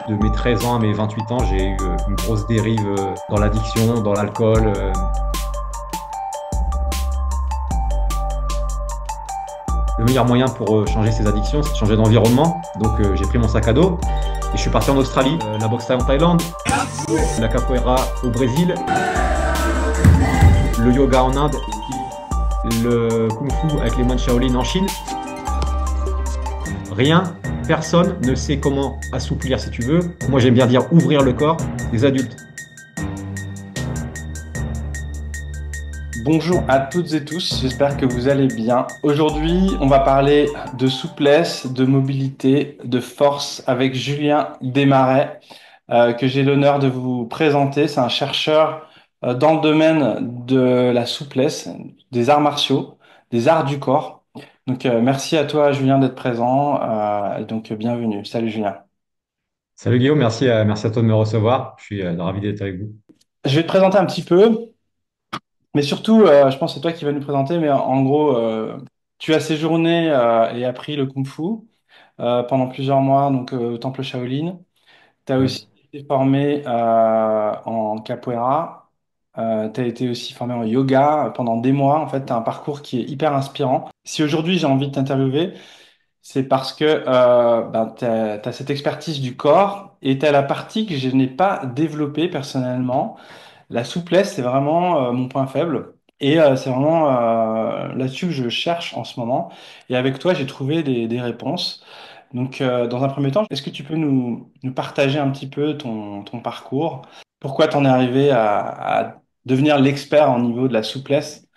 De mes 13 ans à mes 28 ans, j'ai eu une grosse dérive dans l'addiction, dans l'alcool. Le meilleur moyen pour changer ses addictions, c'est de changer d'environnement. Donc j'ai pris mon sac à dos et je suis parti en Australie, la boxe thaï en Thaïlande, la capoeira au Brésil, le yoga en Inde, le kung-fu avec les moines Shaolin en Chine. Rien, personne ne sait comment assouplir, si tu veux. Moi, j'aime bien dire ouvrir le corps des adultes. Bonjour à toutes et tous, j'espère que vous allez bien. Aujourd'hui, on va parler de souplesse, de mobilité, de force avec Julien Desmarais, que j'ai l'honneur de vous présenter. C'est un chercheur dans le domaine de la souplesse, des arts martiaux, des arts du corps. Donc, merci à toi, Julien, d'être présent. Bienvenue. Salut, Julien. Salut Guillaume, merci à toi de me recevoir. Je suis ravi d'être avec vous. Je vais te présenter un petit peu. Mais surtout, je pense que c'est toi qui vas nous présenter, mais en gros, tu as séjourné et appris le Kung Fu pendant plusieurs mois donc, au Temple Shaolin. Tu as Oui. aussi été formé en capoeira. Tu as été aussi formé en yoga pendant des mois. En fait, tu as un parcours qui est hyper inspirant. Si aujourd'hui j'ai envie de t'interviewer, c'est parce que tu as cette expertise du corps et tu as la partie que je n'ai pas développée personnellement. La souplesse, c'est vraiment mon point faible. Et c'est vraiment là-dessus que je cherche en ce moment. Et avec toi, j'ai trouvé des réponses. Donc, dans un premier temps, est-ce que tu peux nous partager un petit peu ton parcours? Pourquoi tu en es arrivé à devenir l'expert au niveau de la souplesse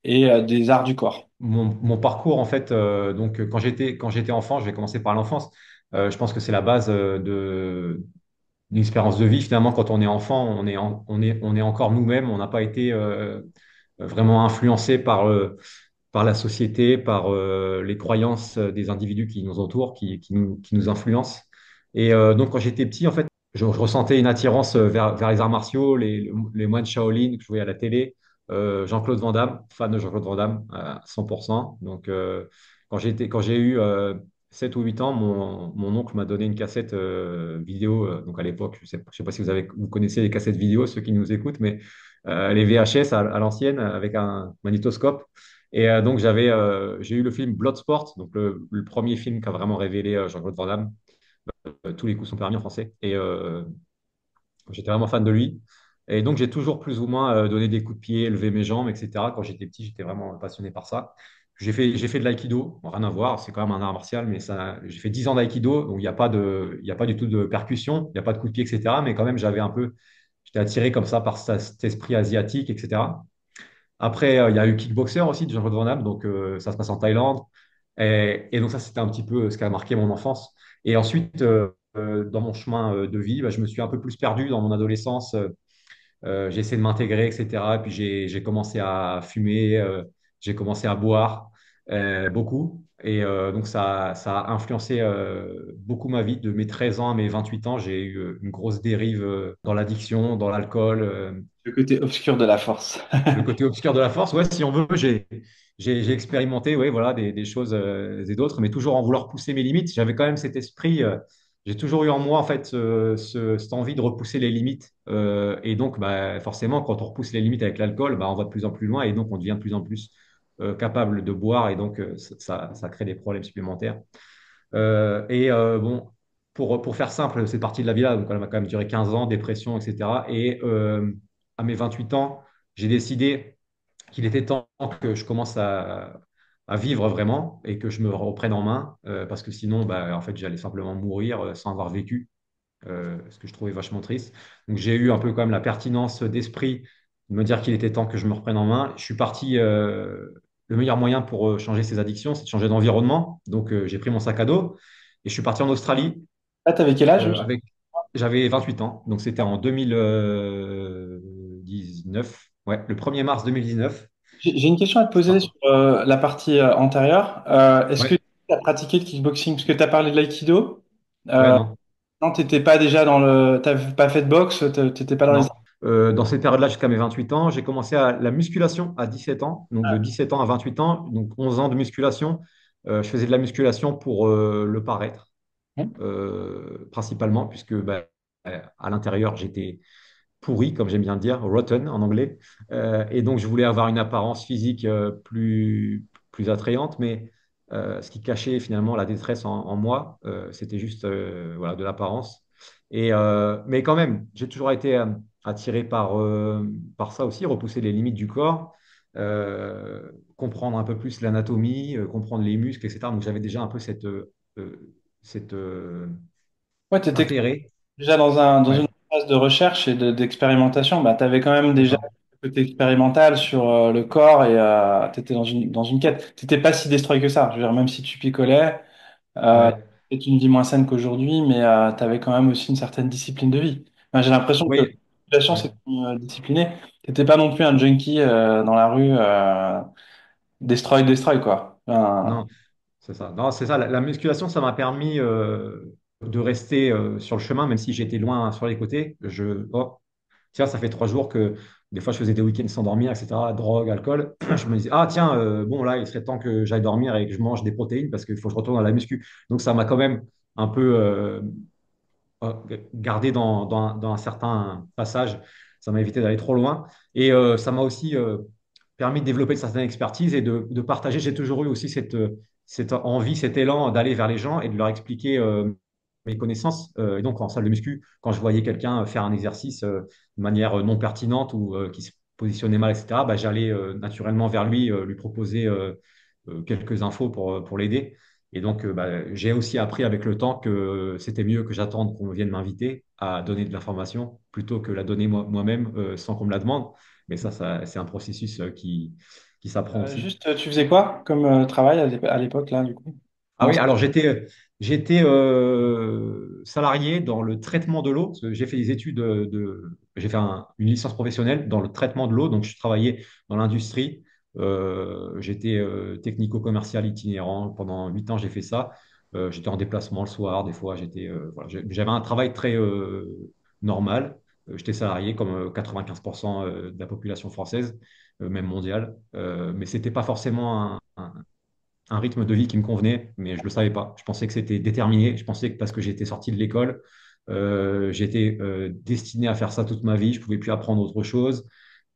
et des arts du corps? Mon parcours, en fait, quand j'étais enfant, je vais commencer par l'enfance. Je pense que c'est la base d'une expérience de vie. Finalement, quand on est enfant, on est encore nous-mêmes. On n'a pas été vraiment influencé par la société, par les croyances des individus qui nous entourent, qui nous influencent. Et donc, quand j'étais petit, en fait, je ressentais une attirance vers les arts martiaux, les moines Shaolin que je voyais à la télé, Jean-Claude Van Damme, fan de Jean-Claude Van Damme à 100%. Donc, quand j'ai eu 7 ou 8 ans, mon oncle m'a donné une cassette vidéo. Donc, à l'époque, je sais pas si vous connaissez les cassettes vidéo, ceux qui nous écoutent, mais les VHS à l'ancienne avec un magnétoscope. Et donc, j'ai eu le film Bloodsport, donc le premier film qui a vraiment révélé Jean-Claude Van Damme. Tous les coups sont permis en français. Et j'étais vraiment fan de lui. Et donc, j'ai toujours plus ou moins donné des coups de pied, levé mes jambes, etc. Quand j'étais petit, j'étais vraiment passionné par ça. J'ai fait de l'aïkido, bon, rien à voir, c'est quand même un art martial, mais j'ai fait 10 ans d'aïkido, donc il y a pas du tout de percussion, il n'y a pas de coups de pied, etc. Mais quand même, j'étais attiré comme ça par cet esprit asiatique, etc. Après, il y a eu Kickboxer aussi de Jean-Claude Van Damme, donc ça se passe en Thaïlande. Et donc ça, c'était un petit peu ce qui a marqué mon enfance. Et ensuite, dans mon chemin de vie, bah, je me suis un peu plus perdu dans mon adolescence. J'ai essayé de m'intégrer, etc. Et puis j'ai commencé à fumer, j'ai commencé à boire beaucoup. Et donc ça a influencé beaucoup ma vie. De mes 13 ans à mes 28 ans, j'ai eu une grosse dérive dans l'addiction, dans l'alcool. Le côté obscur de la force. Le côté obscur de la force, ouais, si on veut, j'ai expérimenté, ouais, voilà, des choses et d'autres, mais toujours en vouloir pousser mes limites. J'avais quand même cet esprit, j'ai toujours eu en moi, en fait, cette envie de repousser les limites. Et donc, bah, forcément, quand on repousse les limites avec l'alcool, bah, on va de plus en plus loin et donc on devient de plus en plus capable de boire et donc ça crée des problèmes supplémentaires. Bon, pour faire simple, cette partie de la vie-là, donc elle m'a quand même duré 15 ans, dépression, etc. Et à mes 28 ans, j'ai décidé qu'il était temps que je commence à vivre vraiment et que je me reprenne en main, parce que sinon, bah, en fait, j'allais simplement mourir sans avoir vécu, ce que je trouvais vachement triste. Donc j'ai eu un peu quand même la pertinence d'esprit de me dire qu'il était temps que je me reprenne en main. Je suis parti. Le meilleur moyen pour changer ses addictions, c'est de changer d'environnement. Donc j'ai pris mon sac à dos et je suis parti en Australie Là, t'avais quel âge? avec. J'avais 28 ans, donc c'était en 2019, ouais, le 1er mars 2019. J'ai une question à te poser sur la partie antérieure. Est-ce que Ouais, tu as pratiqué le kickboxing? Parce que tu as parlé de l'aïkido. ouais, Euh, non, non, t'étais pas déjà dans le. T'avais pas fait de boxe, t'étais pas dans les. non. Dans cette période-là, jusqu'à mes 28 ans, j'ai commencé la musculation à 17 ans. Donc, de 17 ans à 28 ans, donc 11 ans de musculation. Je faisais de la musculation pour le paraître. principalement, puisque bah, à l'intérieur, j'étais pourri, comme j'aime bien dire, rotten en anglais. Et donc, je voulais avoir une apparence physique plus attrayante, mais ce qui cachait finalement la détresse en moi, c'était juste voilà, de l'apparence. Mais quand même, j'ai toujours été attiré par ça aussi, repousser les limites du corps, comprendre un peu plus l'anatomie, comprendre les muscles, etc. Donc, j'avais déjà un peu cette Ouais, tu étais intérêt. déjà dans une Ouais, phase de recherche et d'expérimentation. Bah, tu avais quand même c'est déjà ça. le côté expérimental sur le corps et tu étais dans une quête. Tu n'étais pas si destroy que ça. Je veux dire, même si tu picolais, euh, Ouais. c'est une vie moins saine qu'aujourd'hui, mais tu avais quand même aussi une certaine discipline de vie. Enfin, j'ai l'impression que Oui, la chance ouais. est disciplinée. Tu n'étais pas non plus un junkie dans la rue, destroy, quoi. Enfin, Non, c'est ça. Non, c'est ça. La musculation, ça m'a permis de rester sur le chemin, même si j'étais loin sur les côtés. Oh, tiens, ça fait 3 jours que des fois je faisais des week-ends sans dormir, etc. Drogue, alcool. Je me disais, ah tiens, bon là, il serait temps que j'aille dormir et que je mange des protéines parce qu'il faut que je retourne à la muscu. Donc ça m'a quand même un peu euh, gardé dans un certain passage. Ça m'a évité d'aller trop loin. Et ça m'a aussi permis de développer une certaine expertise et de partager. J'ai toujours eu aussi cette envie, cet élan d'aller vers les gens et de leur expliquer mes connaissances. Et donc, en salle de muscu, quand je voyais quelqu'un faire un exercice de manière non pertinente ou qui se positionnait mal, etc., bah, j'allais naturellement vers lui, lui proposer quelques infos pour l'aider. Et donc, bah, j'ai aussi appris avec le temps que c'était mieux que j'attende qu'on vienne m'inviter à donner de l'information plutôt que la donner moi-même sans qu'on me la demande. Mais c'est un processus qui s'apprend aussi. juste, tu faisais quoi comme travail à l'époque, là, du coup? Ah Non, oui, alors j'étais salarié dans le traitement de l'eau. Parce que j'ai fait des études j'ai fait une licence professionnelle dans le traitement de l'eau. Donc je travaillais dans l'industrie. J'étais technico-commercial itinérant pendant 8 ans. J'ai fait ça. J'étais en déplacement le soir. Des fois, voilà, j'avais un travail très normal. J'étais salarié comme 95% de la population française, même mondiale. Mais c'était pas forcément un rythme de vie qui me convenait, mais je ne le savais pas. Je pensais que c'était déterminé. Je pensais que parce que j'étais sorti de l'école, j'étais destiné à faire ça toute ma vie. Je ne pouvais plus apprendre autre chose.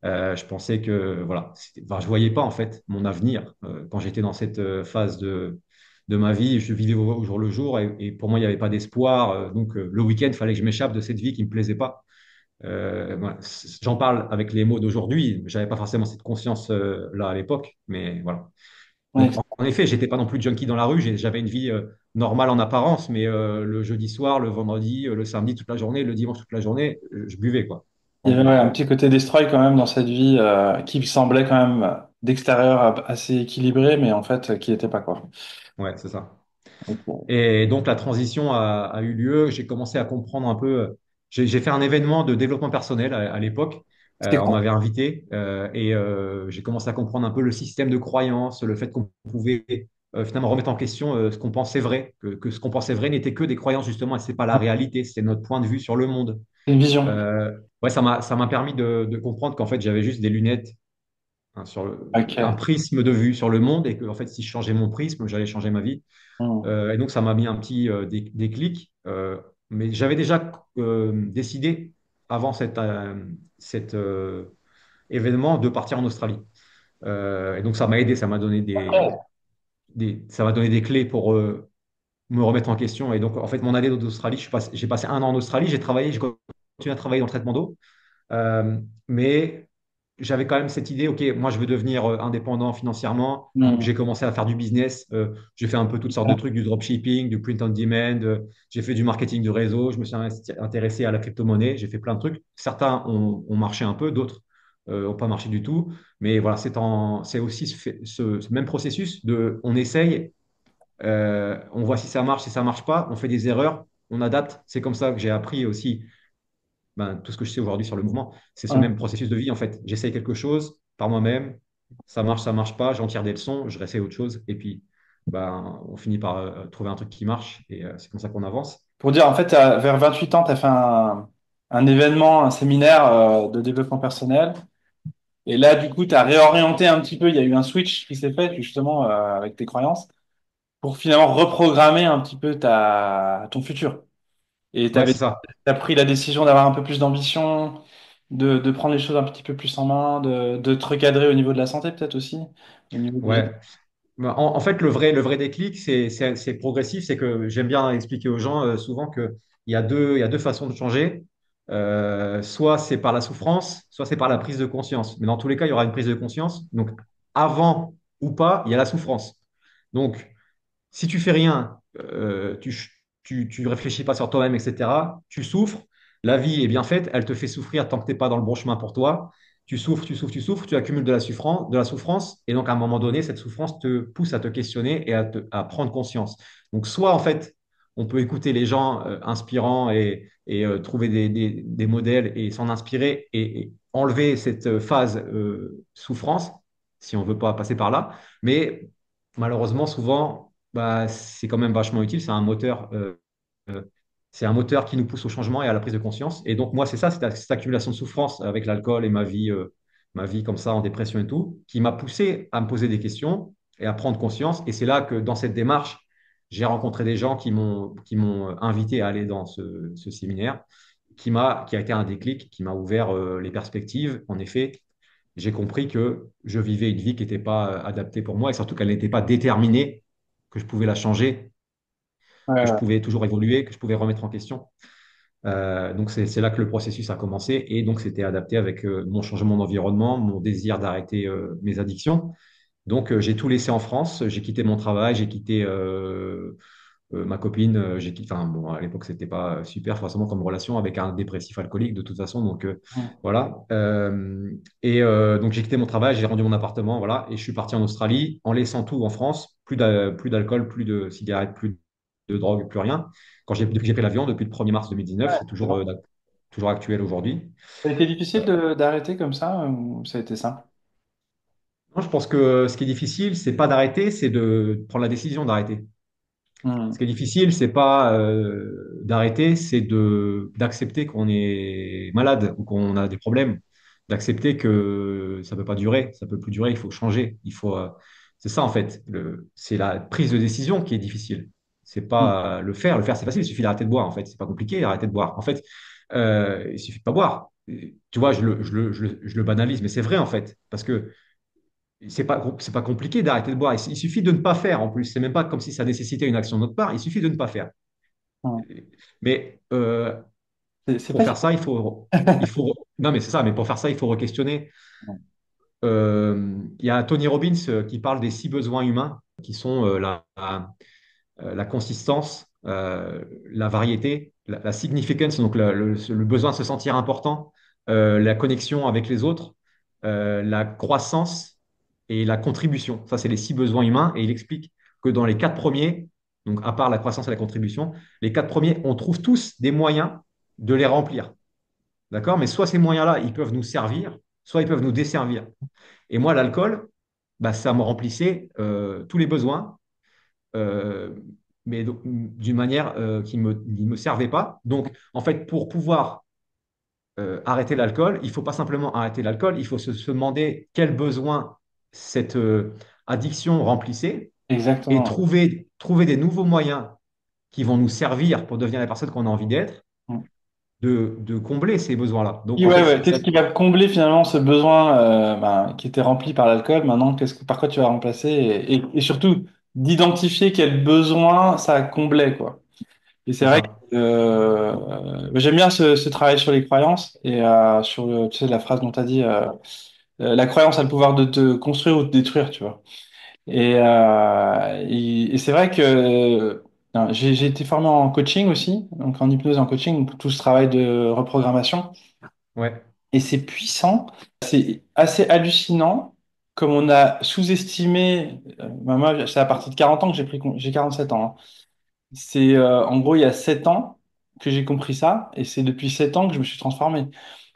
Je pensais que, voilà, enfin, je ne voyais pas en fait mon avenir. Quand j'étais dans cette phase de ma vie, je vivais au jour le jour et pour moi, il n'y avait pas d'espoir. Donc, le week-end, il fallait que je m'échappe de cette vie qui ne me plaisait pas. Voilà. J'en parle avec les mots d'aujourd'hui. Je n'avais pas forcément cette conscience là à l'époque, mais voilà. ouais. Donc, en effet, j'étais pas non plus junkie dans la rue. J'avais une vie normale en apparence, mais le jeudi soir, le vendredi, le samedi toute la journée, le dimanche toute la journée, je buvais quoi. Il y En avait gros. ouais, un petit côté destroy quand même dans cette vie qui semblait quand même d'extérieur assez équilibré, mais en fait qui n'était pas quoi. Ouais, c'est ça. Ok. Et donc la transition a eu lieu. J'ai commencé à comprendre un peu. J'ai fait un événement de développement personnel à l'époque. C'était On quoi? m'avait invité et j'ai commencé à comprendre un peu le système de croyance, le fait qu'on pouvait finalement remettre en question ce qu'on pensait vrai, que ce qu'on pensait vrai n'était que des croyances justement et c'est pas la réalité, c'est notre point de vue sur le monde. Une vision. Ouais, ça m'a permis de comprendre qu'en fait j'avais juste des lunettes, hein, un Ok. prisme de vue sur le monde et que en fait si je changeais mon prisme, j'allais changer ma vie. Hmm. Et donc, ça m'a mis un petit déclic. Mais j'avais déjà décidé, avant cet événement, de partir en Australie. Et donc, ça m'a aidé, ça m'a donné ça m'a donné des clés pour me remettre en question. Et donc, en fait, mon année d'Australie, j'ai passé 1 an en Australie, j'ai continué à travailler dans le traitement d'eau. Mais j'avais quand même cette idée, OK, moi je veux devenir indépendant financièrement. Donc Hmm. j'ai commencé à faire du business. J'ai fait un peu toutes sortes de trucs, du dropshipping, du print on demand. J'ai fait du marketing de réseau. Je me suis intéressé à la crypto-monnaie. J'ai fait plein de trucs. Certains ont marché un peu, d'autres n'ont pas marché du tout. Mais voilà, c'est aussi ce même processus de on essaye, on voit si ça marche pas, on fait des erreurs, on adapte. C'est comme ça que j'ai appris aussi ben, tout ce que je sais aujourd'hui sur le mouvement, c'est ce Ouais. même processus de vie en fait. J'essaye quelque chose par moi-même, ça marche pas, j'en tire des leçons, je réessaye autre chose, et puis ben, on finit par trouver un truc qui marche, et c'est comme ça qu'on avance. Pour dire, en fait, vers 28 ans, tu as fait un événement, un séminaire de développement personnel. Et là, du coup, tu as réorienté un petit peu. Il y a eu un switch qui s'est fait, justement, avec tes croyances. pour finalement reprogrammer un petit peu ton futur. Et Ouais, c'est ça. t'as pris la décision d'avoir un peu plus d'ambition, de prendre les choses un petit peu plus en main, de te recadrer au niveau de la santé peut-être aussi, au niveau des... Ouais. Bah, en fait, le vrai déclic, c'est progressif. C'est que j'aime bien expliquer aux gens souvent qu'il il y a deux façons de changer. Soit c'est par la souffrance, soit c'est par la prise de conscience. Mais dans tous les cas, il y aura une prise de conscience. Donc, avant ou pas, il y a la souffrance. Donc, si tu fais rien, tu réfléchis pas sur toi-même, etc., tu souffres. La vie est bien faite, elle te fait souffrir tant que tu n'es pas dans le bon chemin pour toi. Tu souffres, tu souffres, tu souffres, tu accumules de la souffrance, et donc à un moment donné, cette souffrance te pousse à te questionner et à prendre conscience. Donc, soit en fait, on peut écouter les gens inspirants et trouver des modèles et s'en inspirer et enlever cette phase souffrance, si on veut pas passer par là. Mais malheureusement, souvent, bah, c'est quand même vachement utile. Euh, c'est un moteur qui nous pousse au changement et à la prise de conscience. Et donc, moi, c'est ça, cette accumulation de souffrance avec l'alcool et ma vie comme ça en dépression et tout, qui m'a poussé à me poser des questions et à prendre conscience. Et c'est là que dans cette démarche, j'ai rencontré des gens qui m'ont invité à aller dans ce séminaire, qui a été un déclic, qui m'a ouvert les perspectives. En effet, j'ai compris que je vivais une vie qui n'était pas adaptée pour moi et surtout qu'elle n'était pas déterminée, que je pouvais la changer, Ouais, que je ouais. pouvais toujours évoluer, que je pouvais remettre en question. Donc c'est là que le processus a commencé et donc c'était adapté avec mon changement d'environnement, mon désir d'arrêter mes addictions. Donc j'ai tout laissé en France, j'ai quitté mon travail, j'ai quitté ma copine, j'ai quitté, enfin bon, à l'époque c'était pas super forcément comme relation avec un dépressif alcoolique de toute façon, donc Mm. voilà. Donc j'ai quitté mon travail, j'ai rendu mon appartement, voilà, et je suis parti en Australie en laissant tout en France, plus d'alcool, plus de cigarettes, plus de drogue, plus rien. Depuis que j'ai pris l'avion, depuis le 1er mars 2019, Ouais, c'est toujours excellent. toujours actuel aujourd'hui. Ça a été difficile d'arrêter comme ça ou ça a été ça? Non, je pense que ce qui est difficile, c'est pas d'arrêter, c'est de prendre la décision d'arrêter. Ce Mm. qui est difficile, c'est pas d'arrêter, c'est de d'accepter qu'on est malade ou qu'on a des problèmes, d'accepter que ça peut pas durer, ça peut plus durer, il faut changer, c'est ça en fait, c'est la prise de décision qui est difficile. C'est Mm. pas le faire c'est facile, il suffit d'arrêter de boire en fait, c'est pas compliqué d'arrêter de boire. En fait, il suffit de pas boire. Tu vois, je le banalise, mais c'est vrai en fait, parce que c'est pas compliqué d'arrêter de boire. Il suffit de ne pas faire en plus. C'est même pas comme si ça nécessitait une action de notre part. Il suffit de ne pas faire. Mm. Mais C'est pour pas faire ça, non, mais c'est ça. Mais pour faire ça, il faut re-questionner. Il y a Tony Robbins qui parle des 6 besoins humains, qui sont la consistance, la variété, la significance, donc le besoin de se sentir important, la connexion avec les autres, la croissance et la contribution. Ça, c'est les 6 besoins humains. Et il explique que dans les 4 premiers, donc à part la croissance et la contribution, les 4 premiers, on trouve tous des moyens de les remplir. D'accord? Mais soit ces moyens-là, ils peuvent nous servir, soit ils peuvent nous desservir. Et moi, l'alcool, bah, ça me remplissait tous les besoins euh, mais d'une manière qui ne me servait pas. Donc, en fait, pour pouvoir arrêter l'alcool, il ne faut pas simplement arrêter l'alcool, il faut se demander quels besoins cette addiction remplissait et exactement. trouver des nouveaux moyens qui vont nous servir pour devenir la personne qu'on a envie d'être, Mm. de combler ces besoins-là. Donc, Et en ouais, fait, ouais. Qu'est-ce qui va combler finalement ce besoin qui était rempli par l'alcool? Maintenant, par quoi tu vas remplacer? Et surtout, d'identifier quel besoin ça comblait, quoi. Et c'est c'est vrai que ça. j'aime bien ce travail sur les croyances et sur tu sais, la phrase dont tu as dit la croyance a le pouvoir de te construire ou de te détruire, tu vois. Et c'est vrai que j'ai été formé en coaching aussi, donc en hypnose et en coaching, donc tout ce travail de reprogrammation. Ouais, Et c'est puissant, c'est assez hallucinant comme on a sous-estimé. Moi, c'est à partir de 40 ans que j'ai 47 ans, hein. C'est en gros il y a 7 ans que j'ai compris ça et c'est depuis 7 ans que je me suis transformé.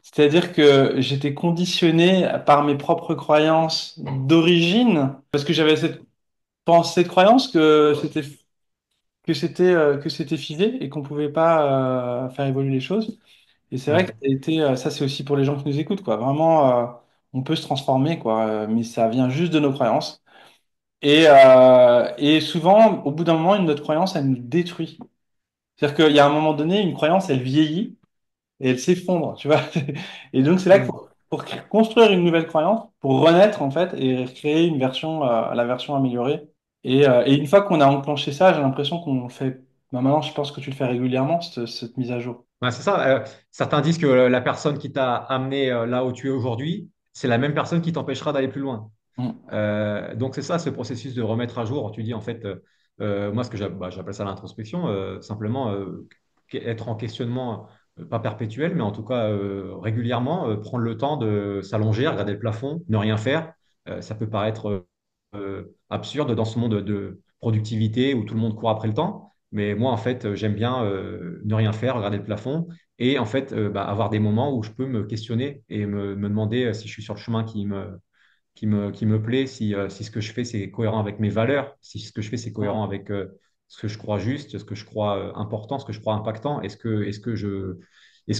C'est-à-dire que j'étais conditionné par mes propres croyances d'origine parce que j'avais cette croyance que c'était figé et qu'on pouvait pas faire évoluer les choses. Et c'est vrai que ouais. ça a été ça c'est aussi pour les gens qui nous écoutent quoi. Vraiment on peut se transformer quoi mais ça vient juste de nos croyances. Et souvent, au bout d'un moment, notre croyance, elle nous détruit. C'est-à-dire qu'il y a un moment donné, une croyance, elle vieillit et elle s'effondre, tu vois. Et donc, c'est là qu'il Mm. faut, pour construire une nouvelle croyance, pour renaître, en fait, et créer une version, la version améliorée. Et une fois qu'on a enclenché ça, j'ai l'impression qu'on le fait. Bah, maintenant, je pense que tu le fais régulièrement, cette mise à jour. Ouais, c'est ça. Certains disent que la personne qui t'a amené là où tu es aujourd'hui, c'est la même personne qui t'empêchera d'aller plus loin. Mm. Donc c'est ça ce processus de remettre à jour. Tu dis en fait, moi ce que j'appelle ça l'introspection, simplement être en questionnement, pas perpétuel, mais en tout cas régulièrement, prendre le temps de s'allonger, regarder le plafond, ne rien faire. Ça peut paraître absurde dans ce monde de productivité où tout le monde court après le temps, mais moi en fait j'aime bien ne rien faire, regarder le plafond. Et en fait, avoir des moments où je peux me questionner et me demander si je suis sur le chemin qui me plaît, si ce que je fais, c'est cohérent avec mes valeurs, si ce que je fais, c'est cohérent Mm. avec ce que je crois juste, ce que je crois important, ce que je crois impactant, est-ce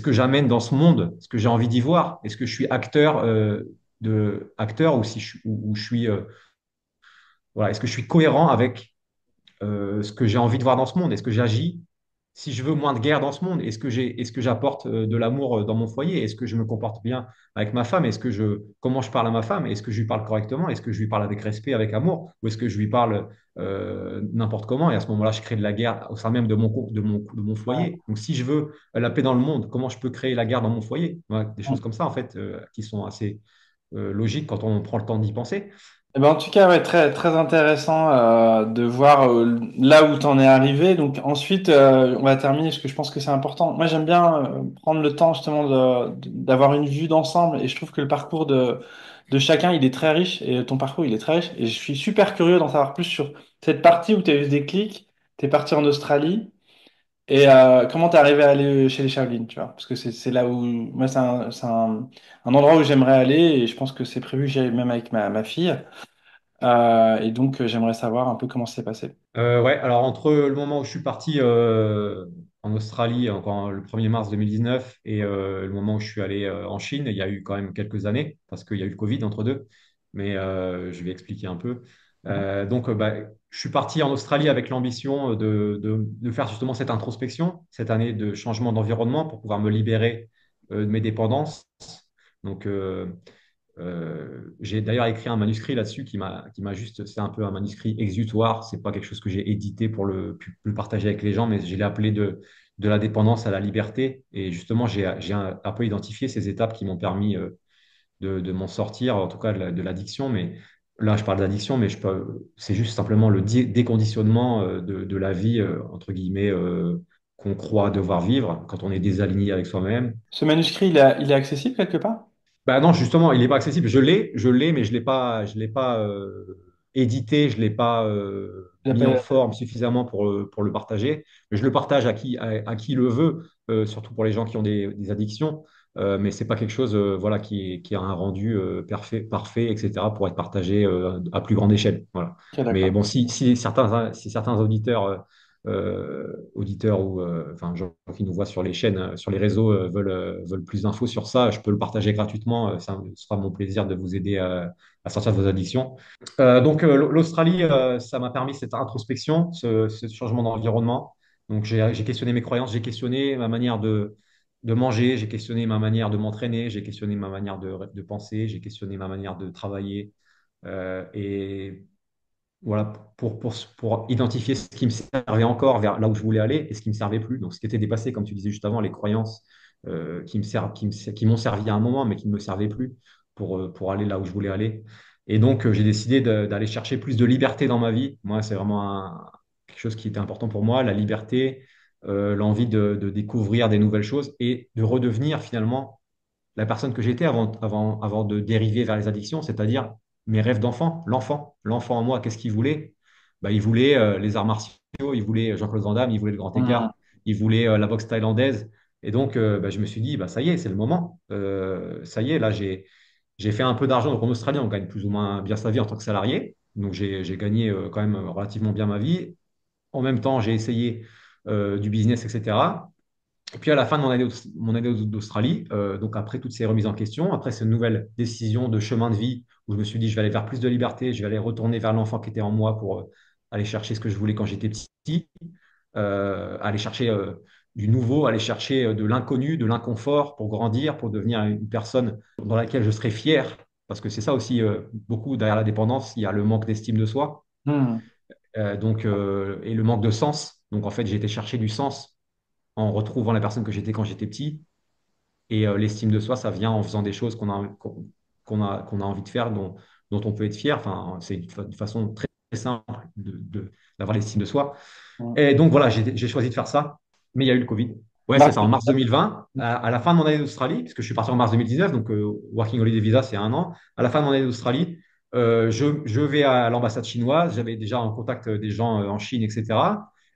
que j'amène dans ce monde ce que j'ai envie d'y voir? Est-ce que je suis acteur ou si ou je suis, voilà, est-ce que je suis cohérent avec ce que j'ai envie de voir dans ce monde? Est-ce que j'agis si je veux moins de guerre dans ce monde? Est-ce que j'apporte de l'amour dans mon foyer? Est-ce que je me comporte bien avec ma femme? Comment je parle à ma femme? Est-ce que je lui parle correctement? Est-ce que je lui parle avec respect, avec amour? Ou est-ce que je lui parle n'importe comment? Et à ce moment-là, je crée de la guerre au sein même de mon Ouais. foyer. Donc, si je veux la paix dans le monde, comment je peux créer la guerre dans mon foyer? Voilà, des choses Mm. comme ça, en fait, qui sont assez logiques quand on prend le temps d'y penser. Eh ben, en tout cas, ouais, très, très intéressant de voir là où tu en es arrivé. Donc ensuite, on va terminer parce que je pense que c'est important. Moi, j'aime bien prendre le temps justement d'avoir une vue d'ensemble et je trouve que le parcours de chacun, il est très riche et ton parcours, il est très riche. Et je suis super curieux d'en savoir plus sur cette partie où tu as eu des clics, tu es parti en Australie et comment tu es arrivé à aller chez les Shaolin, tu vois. Parce que c'est là où, moi, un endroit où j'aimerais aller et je pense que c'est prévu que j'y aille même avec ma fille. Et donc, j'aimerais savoir un peu comment ça s'est passé. Ouais, alors entre le moment où je suis parti en Australie, le 1er mars 2019, et le moment où je suis allé en Chine, il y a eu quand même quelques années, parce qu'il y a eu le Covid entre deux, mais je vais expliquer un peu. Je suis parti en Australie avec l'ambition de faire justement cette introspection, cette année de changement d'environnement pour pouvoir me libérer de mes dépendances. Donc, j'ai d'ailleurs écrit un manuscrit là-dessus qui m'a juste, c'est un peu un manuscrit exutoire. C'est pas quelque chose que j'ai édité pour le partager avec les gens, mais je l'ai appelé de la dépendance à la liberté. Et justement, j'ai un peu identifié ces étapes qui m'ont permis de m'en sortir, en tout cas de l'addiction. Mais là, je parle d'addiction, mais c'est juste simplement le déconditionnement de la vie, entre guillemets, qu'on croit devoir vivre quand on est désaligné avec soi-même. Ce manuscrit, il est accessible quelque part? Bah non, justement, il n'est pas accessible. Je l'ai, mais je l'ai pas édité, je l'ai pas Il mis en appelle- forme suffisamment pour le partager. Mais je le partage à qui le veut, surtout pour les gens qui ont des addictions. Mais c'est pas quelque chose, voilà, qui a un rendu parfait, etc., pour être partagé à plus grande échelle. Voilà. Ok, Mais d'accord. bon, si certains auditeurs, auditeurs ou enfin, gens qui nous voient sur les chaînes, sur les réseaux, veulent plus d'infos sur ça, je peux le partager gratuitement. Ça sera mon plaisir de vous aider à sortir de vos addictions. L'Australie, ça m'a permis cette introspection, ce changement d'environnement. Donc, j'ai questionné mes croyances, j'ai questionné ma manière de manger, j'ai questionné ma manière de m'entraîner, j'ai questionné ma manière de penser, j'ai questionné ma manière de travailler. Et voilà, pour identifier ce qui me servait encore vers là où je voulais aller et ce qui me servait plus. Donc, ce qui était dépassé, comme tu disais juste avant, les croyances qui m'ont servi à un moment, mais qui ne me servaient plus pour aller là où je voulais aller. Et donc, j'ai décidé d'aller chercher plus de liberté dans ma vie. Moi, c'est vraiment quelque chose qui était important pour moi, la liberté, l'envie de découvrir des nouvelles choses et de redevenir finalement la personne que j'étais avant de dériver vers les addictions, c'est-à-dire mes rêves d'enfant, l'enfant en moi, qu'est-ce qu'il voulait? Il voulait les arts martiaux, il voulait Jean-Claude Van Damme, il voulait le grand Hmm. écart, il voulait la boxe thaïlandaise. Et donc, je me suis dit, ça y est, c'est le moment. Ça y est, là, j'ai fait un peu d'argent. Donc, en Australie, on gagne plus ou moins bien sa vie en tant que salarié. Donc, j'ai gagné quand même relativement bien ma vie. En même temps, j'ai essayé du business, etc. Et puis à la fin de mon année d'Australie, donc après toutes ces remises en question, après cette nouvelle décision de chemin de vie où je me suis dit je vais aller vers plus de liberté, je vais aller retourner vers l'enfant qui était en moi pour aller chercher ce que je voulais quand j'étais petit, aller chercher du nouveau, aller chercher de l'inconnu, de l'inconfort pour grandir, pour devenir une personne dans laquelle je serais fier. Parce que c'est ça aussi, beaucoup derrière la dépendance, il y a le manque d'estime de soi Hmm. et le manque de sens. Donc en fait, j'ai été chercher du sens en retrouvant la personne que j'étais quand j'étais petit. Et l'estime de soi, ça vient en faisant des choses qu'on a envie de faire, dont on peut être fier. Enfin, c'est une façon très simple d'avoir l'estime de soi. Hmm. Et donc voilà, j'ai choisi de faire ça, mais il y a eu le Covid. Ouais, c'est Bah, ça, en mars 2020, à la fin de mon année d'Australie, puisque je suis parti en mars 2019, donc Working Holiday Visa, c'est un an. À la fin de mon année d'Australie, je vais à l'ambassade chinoise. J'avais déjà en contact des gens en Chine, etc.,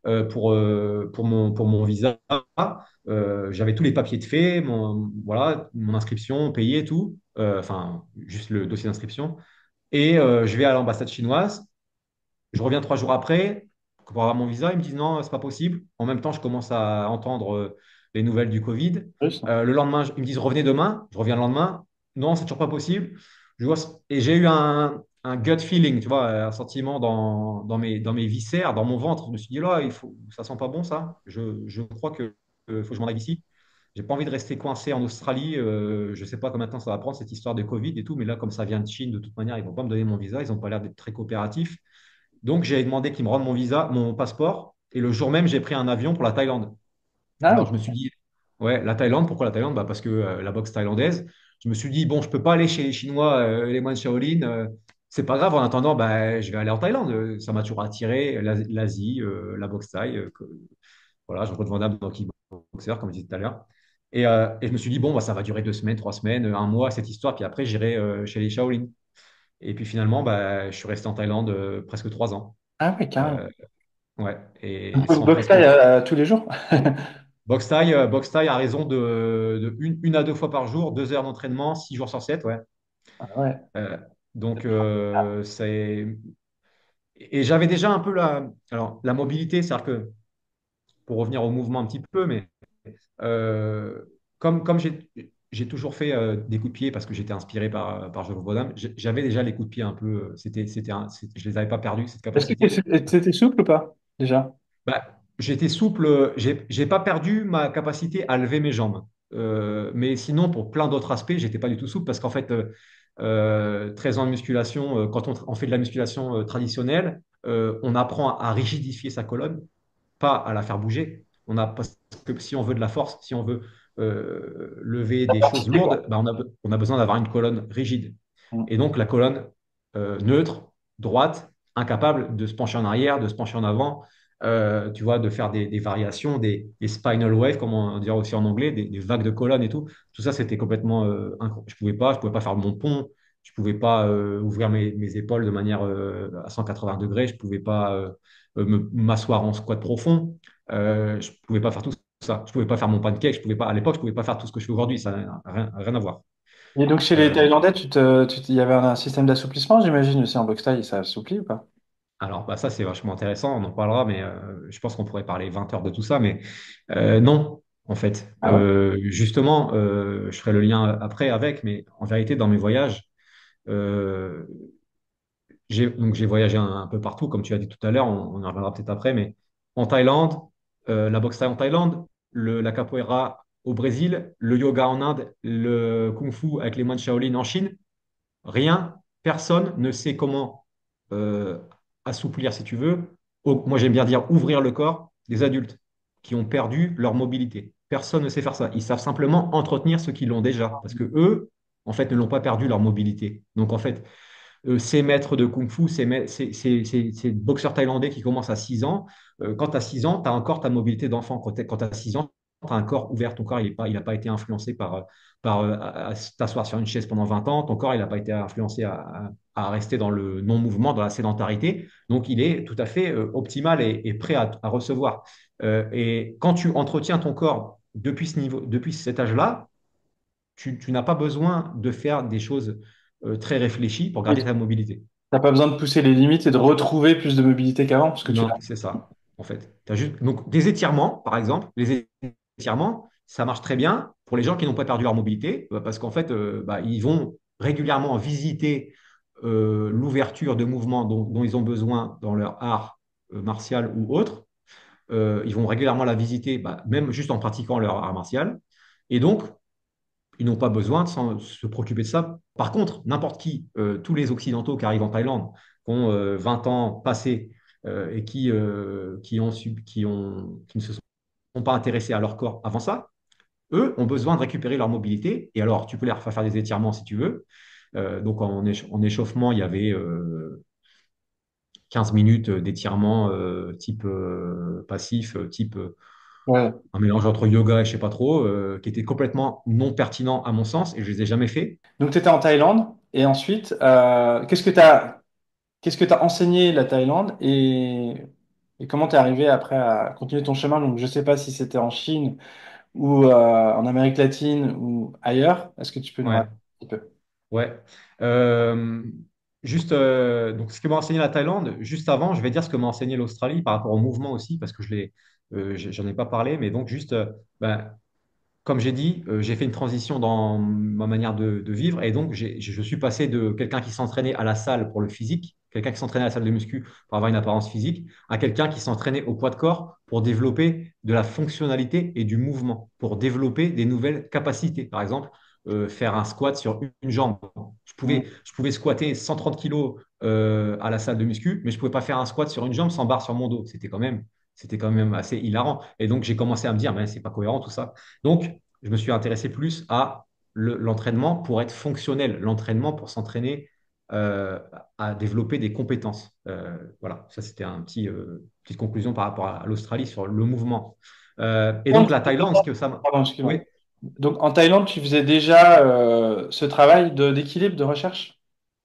pour mon visa. J'avais tous les papiers de fait, voilà, mon inscription payée, tout. Enfin, juste le dossier d'inscription. Et je vais à l'ambassade chinoise. Je reviens 3 jours après pour avoir mon visa. Ils me disent non, c'est pas possible. En même temps, je commence à entendre les nouvelles du Covid. plus. Le lendemain, ils me disent revenez demain. Je reviens le lendemain. Non, c'est toujours pas possible. Et j'ai eu un gut feeling, tu vois, un sentiment dans mes viscères, dans mon ventre. Je me suis dit là, ça sent pas bon ça. Je crois que faut que je m'en aille d'ici. J'ai pas envie de rester coincé en Australie. Je sais pas combien de temps ça va prendre cette histoire de Covid et tout, mais là, comme ça vient de Chine, de toute manière, ils vont pas me donner mon visa. Ils ont pas l'air d'être très coopératifs. Donc, j'ai demandé qu'ils me rendent mon visa, mon passeport. Et le jour même, j'ai pris un avion pour la Thaïlande. Ah Alors, oui. je me suis dit, ouais, la Thaïlande, pourquoi la Thaïlande? Bah, parce que la boxe thaïlandaise. Je me suis dit, bon, je peux pas aller chez les Chinois, les moines Shaolin. C'est pas grave. En attendant, bah, je vais aller en Thaïlande. Ça m'a toujours attiré, l'Asie, la boxe thaï. Voilà, Jean-Claude Van Damme, donc boxeur, comme je disais tout à l'heure. Et je me suis dit, bon, bah, ça va durer 2 semaines, 3 semaines, un mois, cette histoire. Puis après, j'irai chez les Shaolin. Et puis finalement, bah, je suis resté en Thaïlande presque 3 ans. Ah oui, carrément. Euh, ouais, Un et peu de sans boxe presque. thaï tous les jours. Boxe thaï à raison de une à 2 fois par jour, 2 heures d'entraînement, 6 jours sur 7, ouais. Ah ouais. Euh, donc, c'est. Et j'avais déjà un peu la mobilité, c'est-à-dire que, pour revenir au mouvement un petit peu, mais euh, comme j'ai toujours fait des coups de pied parce que j'étais inspiré par Jérôme Bodin, j'avais déjà les coups de pied un peu, je les avais pas perdus, cette Est-ce que capacité. t'étais souple ou pas, déjà? Bah, j'étais souple, j'ai pas perdu ma capacité à lever mes jambes. Mais sinon, pour plein d'autres aspects, j'étais pas du tout souple parce qu'en fait, 13 ans de musculation, quand on fait de la musculation traditionnelle, on apprend à rigidifier sa colonne, pas à la faire bouger. Parce que si on veut de la force, si on veut lever des choses Quantité, quoi. lourdes, bah, on a besoin d'avoir une colonne rigide. Mm. Et donc la colonne neutre, droite, incapable de se pencher en arrière, de se pencher en avant, tu vois, de faire des variations, des spinal waves, comme on dirait aussi en anglais, des vagues de colonne et tout. Tout ça, c'était complètement je pouvais pas faire mon pont, je pouvais pas ouvrir mes épaules de manière à 180 degrés, je pouvais pas m'asseoir en squat profond, je pouvais pas faire tout ça, je pouvais pas faire mon pancake, je pouvais pas, à l'époque, je pouvais pas faire tout ce que je fais aujourd'hui, ça n'a rien à voir. Et donc, chez les Euh, Thaïlandais, il y avait un système d'assouplissement, j'imagine, aussi en boxe thaï, ça assouplit ou pas? alors, bah, ça, c'est vachement intéressant, on en parlera, mais je pense qu'on pourrait parler 20 heures de tout ça, mais non, en fait. Ah ouais? Justement, je ferai le lien après avec, mais en vérité, dans mes voyages, euh, j'ai voyagé un peu partout, comme tu as dit tout à l'heure, on y reviendra peut-être après, mais en Thaïlande, la boxe thaï en Thaïlande, la capoeira au Brésil, le yoga en Inde, le kung-fu avec les moines Shaolin en Chine, rien, personne ne sait comment euh, assouplir, si tu veux. Moi, j'aime bien dire ouvrir le corps des adultes qui ont perdu leur mobilité. Personne ne sait faire ça. Ils savent simplement entretenir ceux qui l'ont déjà, parce que eux, en fait, ne l'ont pas perdu leur mobilité. Donc, en fait, ces maîtres de kung-fu, ces boxeurs thaïlandais qui commencent à 6 ans, quand tu as 6 ans, tu as encore ta mobilité d'enfant. Quand tu as 6 ans, tu as un corps ouvert. Ton corps, il n'a pas été influencé par à t'asseoir sur une chaise pendant 20 ans. Ton corps, il n'a pas été influencé à rester dans le non-mouvement, dans la sédentarité. Donc, il est tout à fait optimal et prêt à recevoir. Et quand tu entretiens ton corps depuis ce niveau, depuis cet âge-là, tu n'as pas besoin de faire des choses très réfléchies pour Oui. garder ta mobilité. T'as pas besoin de pousser les limites et de retrouver plus de mobilité qu'avant, parce que tu l'as. Non, c'est ça, en fait. T'as juste... Donc, des étirements, par exemple, les étirements, ça marche très bien pour les gens qui n'ont pas perdu leur mobilité, parce qu'en fait, ils vont régulièrement visiter l'ouverture de mouvements dont ils ont besoin dans leur art martial ou autre. Ils vont régulièrement la visiter, même juste en pratiquant leur art martial. Et donc, ils n'ont pas besoin de se préoccuper de ça. Par contre, n'importe qui, tous les Occidentaux qui arrivent en Thaïlande, qui ont 20 ans passés et qui ne se sont pas intéressés à leur corps avant ça, eux ont besoin de récupérer leur mobilité. Et alors, tu peux les faire faire des étirements si tu veux. Donc, en échauffement, il y avait 15 minutes d'étirement type passif, type Ouais. un mélange entre yoga et je sais pas trop, qui était complètement non pertinent à mon sens et je les ai jamais fait. Donc, tu étais en Thaïlande et ensuite, qu'est-ce que tu enseigné la Thaïlande et comment tu es arrivé après à continuer ton chemin? Donc, je sais pas si c'était en Chine ou en Amérique latine ou ailleurs. Est-ce que tu peux nous Ouais, raconter un petit peu? ouais. Euh, donc ce que m'a enseigné la Thaïlande, juste avant, je vais dire ce que m'a enseigné l'Australie par rapport au mouvement aussi, parce que j'en ai pas parlé, mais donc juste, comme j'ai dit, j'ai fait une transition dans ma manière de vivre et donc je suis passé de quelqu'un qui s'entraînait à la salle pour le physique, quelqu'un qui s'entraînait à la salle de muscu pour avoir une apparence physique, à quelqu'un qui s'entraînait au poids de corps pour développer de la fonctionnalité et du mouvement, pour développer des nouvelles capacités. Par exemple, faire un squat sur une jambe. Mm. Je pouvais squatter 130 kilos à la salle de muscu, mais je ne pouvais pas faire un squat sur une jambe sans barre sur mon dos. C'était quand même assez hilarant. Et donc, j'ai commencé à me dire, mais c'est pas cohérent tout ça. Donc, je me suis intéressé plus à l'entraînement pour être fonctionnel, l'entraînement pour s'entraîner euh, à développer des compétences. Voilà, ça c'était petite conclusion par rapport à l'Australie sur le mouvement. Et donc la Thaïlande, ce que ça m'a... Pardon, Oui, excuse-moi. Donc, en Thaïlande, tu faisais déjà ce travail d'équilibre, de recherche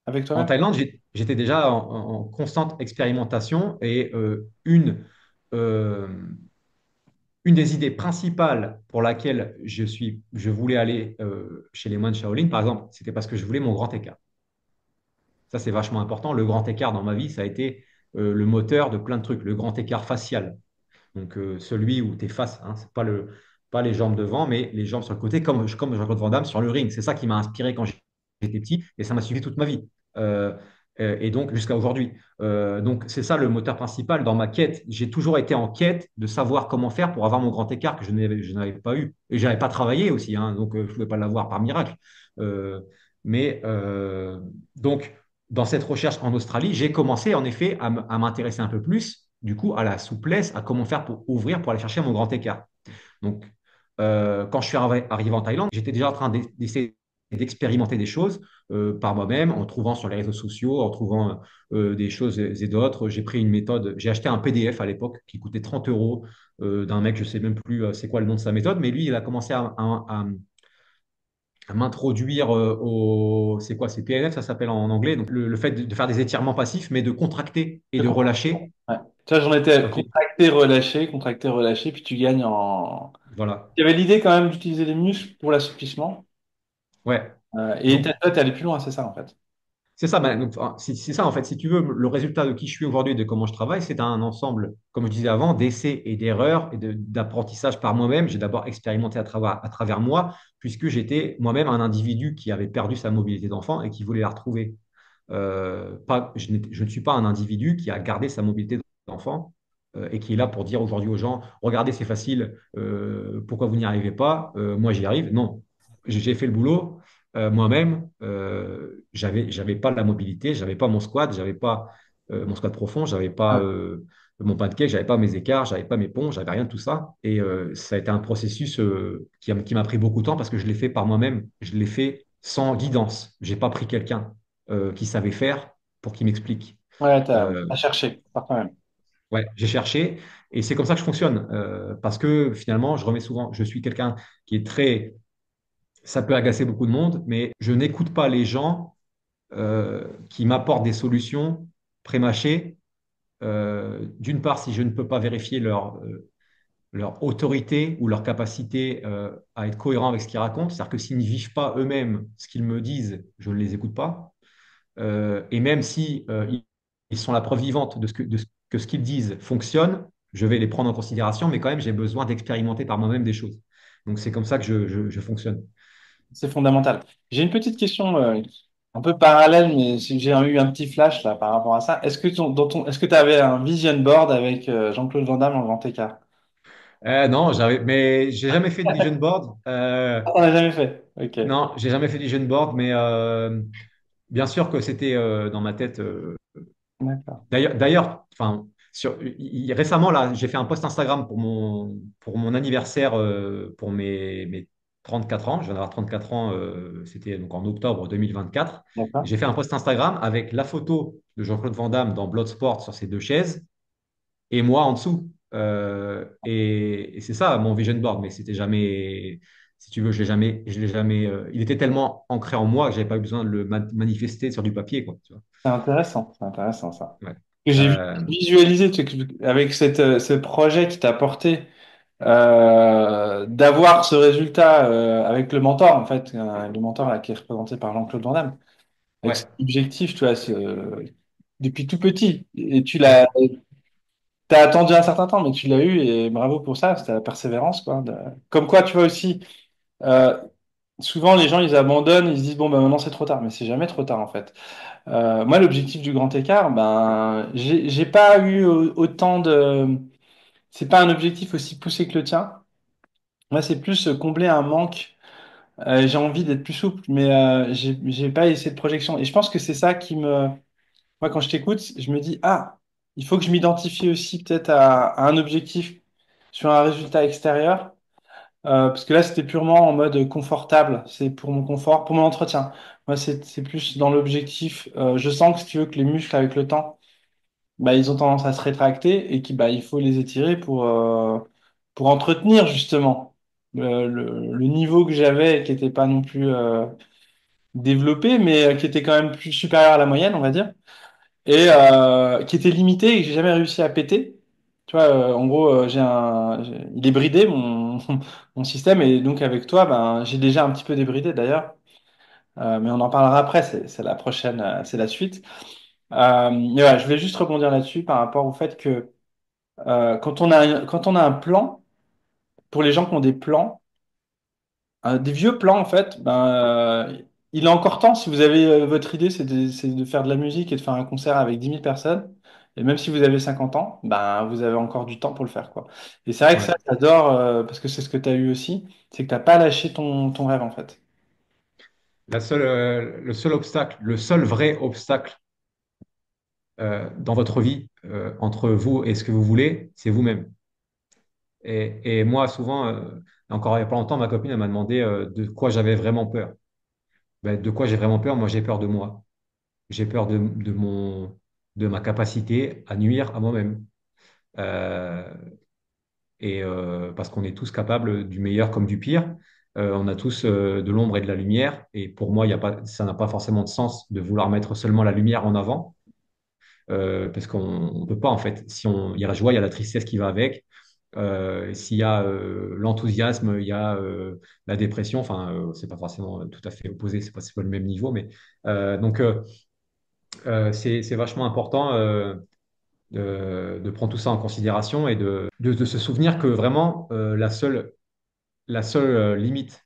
avec en toi-même? Thaïlande, j'étais déjà en constante expérimentation et euh, une des idées principales pour laquelle je voulais aller chez les moines Shaolin, par exemple, c'était parce que je voulais mon grand écart. Ça, c'est vachement important. Le grand écart dans ma vie, ça a été le moteur de plein de trucs. Le grand écart facial. Donc, celui où tu es face, hein, c'est pas les jambes devant, mais les jambes sur le côté, comme Jean-Claude Van Damme sur le ring. C'est ça qui m'a inspiré quand j'étais petit et ça m'a suivi toute ma vie. Euh, et donc, jusqu'à aujourd'hui. Donc, c'est ça le moteur principal dans ma quête. J'ai toujours été en quête de savoir comment faire pour avoir mon grand écart que je n'avais pas eu. Et je n'avais pas travaillé aussi, hein, donc je ne pouvais pas l'avoir par miracle. Euh, mais donc, dans cette recherche en Australie, j'ai commencé en effet à m'intéresser un peu plus, du coup, à la souplesse, à comment faire pour ouvrir, pour aller chercher mon grand écart. Donc, quand je suis arrivé en Thaïlande, j'étais déjà en train d'essayer d'expérimenter des choses par moi-même, en trouvant sur les réseaux sociaux, en trouvant des choses et d'autres. J'ai pris une méthode, j'ai acheté un PDF à l'époque qui coûtait 30 euros d'un mec, je ne sais même plus c'est quoi le nom de sa méthode, mais lui, il a commencé à m'introduire c'est quoi, c'est PNF, ça s'appelle en anglais, donc le fait de faire des étirements passifs, mais de contracter et De de contraction. relâcher. Ouais. Ça, j'en étais Ok, contracté, relâché, puis tu gagnes en. voilà. Il y avait l'idée quand même d'utiliser les muscles pour l'assouplissement. Ouais. Et Donc, toi, t'es allé plus loin, c'est ça en fait. c'est ça, donc, enfin, c'est ça en fait. Si tu veux, le résultat de qui je suis aujourd'hui et de comment je travaille, c'est un ensemble, comme je disais avant, d'essais et d'erreurs et d'apprentissage par moi-même. J'ai d'abord expérimenté à travers moi, puisque j'étais moi-même un individu qui avait perdu sa mobilité d'enfant et qui voulait la retrouver. Je ne suis pas un individu qui a gardé sa mobilité d'enfant et qui est là pour dire aujourd'hui aux gens, regardez, c'est facile, pourquoi vous n'y arrivez pas? Moi, j'y arrive. Non, j'ai fait le boulot moi-même. J'avais pas la mobilité, j'avais pas mon squat, j'avais pas mon squat profond, j'avais pas Ouais. mon pancake, j'avais pas mes écarts, j'avais pas mes ponts, j'avais rien de tout ça. Et ça a été un processus qui m'a pris beaucoup de temps parce que je l'ai fait par moi-même. Je l'ai fait sans guidance. J'ai pas pris quelqu'un qui savait faire pour qu'il m'explique. Ouais, Euh, t'as cherché par toi-même. ouais, j'ai cherché et c'est comme ça que je fonctionne parce que finalement, je remets souvent, je suis quelqu'un qui est très, ça peut agacer beaucoup de monde, mais je n'écoute pas les gens qui m'apportent des solutions prémâchées. D'une part, si je ne peux pas vérifier leur autorité ou leur capacité à être cohérent avec ce qu'ils racontent, c'est-à-dire que s'ils ne vivent pas eux-mêmes ce qu'ils me disent, je ne les écoute pas. Et même si ils sont la preuve vivante de que ce qu'ils disent fonctionne, je vais les prendre en considération, mais quand même, j'ai besoin d'expérimenter par moi-même des choses. Donc, c'est comme ça que je fonctionne. C'est fondamental. J'ai une petite question un peu parallèle, mais j'ai eu un petit flash là par rapport à ça. Est-ce que tu avais un vision board avec Jean-Claude Van Damme en grand écart? Non, mais j'ai jamais fait de vision board. Ah, on l'a jamais fait. Ok. Non, j'ai jamais fait de vision board, mais bien sûr que c'était dans ma tête. D'accord. D'ailleurs, enfin, récemment, là, j'ai fait un post Instagram pour mon anniversaire, pour mes 34 ans. Je viens d'avoir 34 ans, c'était donc en octobre 2024. D'accord. J'ai fait un post Instagram avec la photo de Jean-Claude Van Damme dans Bloodsport sur ses deux chaises et moi en dessous. Et c'est ça mon vision board, mais c'était jamais, si tu veux, je l'ai jamais, il était tellement ancré en moi que j'avais pas eu besoin de le manifester sur du papier, quoi, tu vois. C'est intéressant ça. Ouais. Que j'ai Euh, visualisé tu sais, avec ce projet qui t'a porté d'avoir ce résultat avec le mentor, en fait, le mentor là, qui est représenté par Jean-Claude Van Damme, avec cet ouais. objectif, tu vois, depuis tout petit. Et Ouais. t'as attendu un certain temps, mais tu l'as eu et bravo pour ça, c'était la persévérance, quoi. Comme quoi, tu vois aussi, euh, souvent les gens ils abandonnent, ils se disent bon ben maintenant c'est trop tard, mais c'est jamais trop tard en fait. Moi, l'objectif du grand écart, ben j'ai pas eu autant de, c'est pas un objectif aussi poussé que le tien. Moi, c'est plus combler un manque. J'ai envie d'être plus souple, mais j'ai pas essayé de projection. Et je pense que c'est ça qui me, moi, quand je t'écoute, je me dis, ah, il faut que je m'identifie aussi peut-être à un objectif sur un résultat extérieur. Parce que là, c'était purement en mode confortable. C'est pour mon confort, pour mon entretien. Moi, c'est plus dans l'objectif. Je sens que si tu veux que les muscles, avec le temps, bah, ils ont tendance à se rétracter et qu'il bah, il faut les étirer pour entretenir justement le niveau que j'avais, qui n'était pas non plus développé, mais qui était quand même plus supérieur à la moyenne, on va dire, et qui était limité et que j'ai jamais réussi à péter. Tu vois, en gros, il est bridé, mon système, et donc avec toi, ben, j'ai déjà un petit peu débridé d'ailleurs. Mais on en parlera après, c'est la prochaine, c'est la suite. Mais ouais, je voulais juste rebondir là-dessus par rapport au fait que quand on a un plan, pour les gens qui ont des plans, des vieux plans en fait, il est encore temps, si vous avez votre idée, c'est de faire de la musique et de faire un concert avec 10 000 personnes, et même si vous avez 50 ans, ben, vous avez encore du temps pour le faire, quoi. Et c'est vrai que ça, Ouais. j'adore, parce que c'est ce que tu as eu aussi, c'est que tu n'as pas lâché ton rêve en fait. Le seul obstacle, le seul vrai obstacle dans votre vie entre vous et ce que vous voulez, c'est vous-même. Et moi, souvent, encore il n'y a pas longtemps, ma copine elle m'a demandé de quoi j'avais vraiment peur. Ben, de quoi j'ai vraiment peur? Moi, j'ai peur de moi. J'ai peur de ma capacité à nuire à moi-même. Euh, parce qu'on est tous capables du meilleur comme du pire. On a tous de l'ombre et de la lumière. Et pour moi, il y a pas, ça n'a pas forcément de sens de vouloir mettre seulement la lumière en avant, parce qu'on ne peut pas, en fait. Il y a la joie, il y a la tristesse qui va avec. S'il y a l'enthousiasme, il y a la dépression. Enfin, c'est pas forcément tout à fait opposé, c'est pas le même niveau, mais donc c'est vachement important de prendre tout ça en considération et de se souvenir que vraiment la seule limite,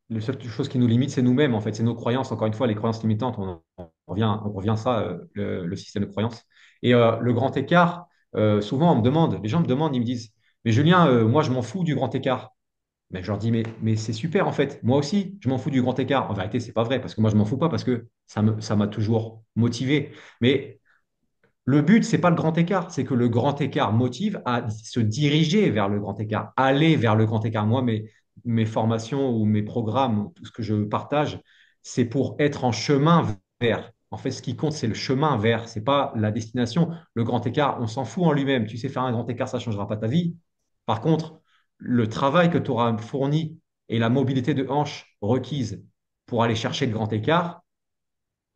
la seule chose qui nous limite, c'est nous-mêmes en fait, c'est nos croyances. Encore une fois, les croyances limitantes, on revient à ça, le système de croyances. Et le grand écart, souvent les gens me demandent, ils me disent, mais Julien, moi je m'en fous du grand écart. Mais je leur dis, mais c'est super en fait. Moi aussi, je m'en fous du grand écart. En vérité, c'est pas vrai parce que moi je m'en fous pas parce que ça m'a toujours motivé. Mais le but, c'est pas le grand écart, c'est que le grand écart motive à se diriger vers le grand écart, aller vers le grand écart. Moi, mes formations ou mes programmes, tout ce que je partage, c'est pour être en chemin vers. En fait, ce qui compte, c'est le chemin vers, c'est pas la destination. Le grand écart, on s'en fout en lui-même. Tu sais faire un grand écart, ça ne changera pas ta vie. Par contre, le travail que tu auras fourni et la mobilité de hanche requise pour aller chercher le grand écart,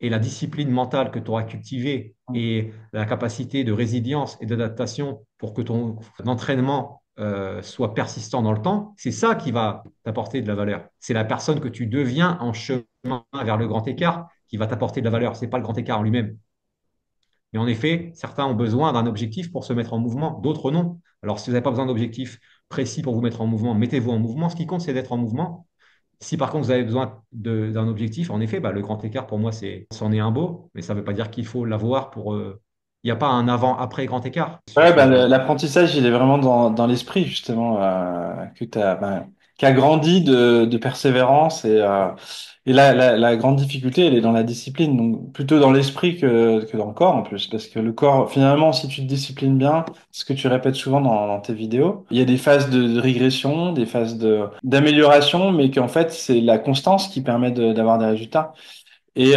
et la discipline mentale que tu auras cultivée et la capacité de résilience et d'adaptation pour que ton entraînement soit persistant dans le temps, c'est ça qui va t'apporter de la valeur. C'est la personne que tu deviens en chemin vers le grand écart qui va t'apporter de la valeur. C'est pas le grand écart en lui-même. Mais en effet, certains ont besoin d'un objectif pour se mettre en mouvement, d'autres non. Alors, si vous n'avez pas besoin d'objectifs précis pour vous mettre en mouvement, mettez-vous en mouvement. Ce qui compte, c'est d'être en mouvement. Si par contre vous avez besoin d'un objectif, en effet, bah, le grand écart pour moi, c'en est un beau, mais ça ne veut pas dire qu'il faut l'avoir pour. Il n'y a pas un avant-après grand écart Ouais, sur bah, le plan. l'apprentissage, il est vraiment dans l'esprit, justement, qui a grandi de persévérance et la grande difficulté, elle est dans la discipline, donc plutôt dans l'esprit que dans le corps en plus, parce que le corps, finalement, si tu te disciplines bien, ce que tu répètes souvent dans tes vidéos, il y a des phases de régression, des phases d'amélioration, mais qu'en fait, c'est la constance qui permet d'avoir des résultats. Et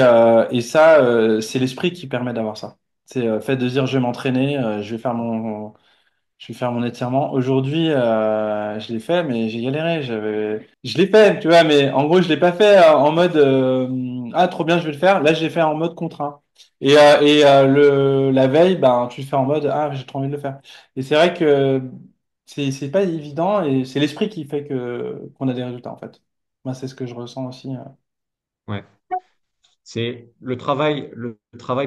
ça, c'est l'esprit qui permet d'avoir ça. C'est le fait de dire je vais m'entraîner, je vais faire mon étirement. Aujourd'hui, je l'ai fait, mais j'ai galéré. Je l'ai fait, tu vois, mais en gros, je l'ai pas fait en mode ah trop bien, je vais le faire. Là, je l'ai fait en mode contraint. La veille, ben, tu le fais en mode ah j'ai trop envie de le faire. Et c'est vrai que c'est pas évident et c'est l'esprit qui fait que qu'on a des résultats en fait. Moi, c'est ce que je ressens aussi. Ouais. C'est le travail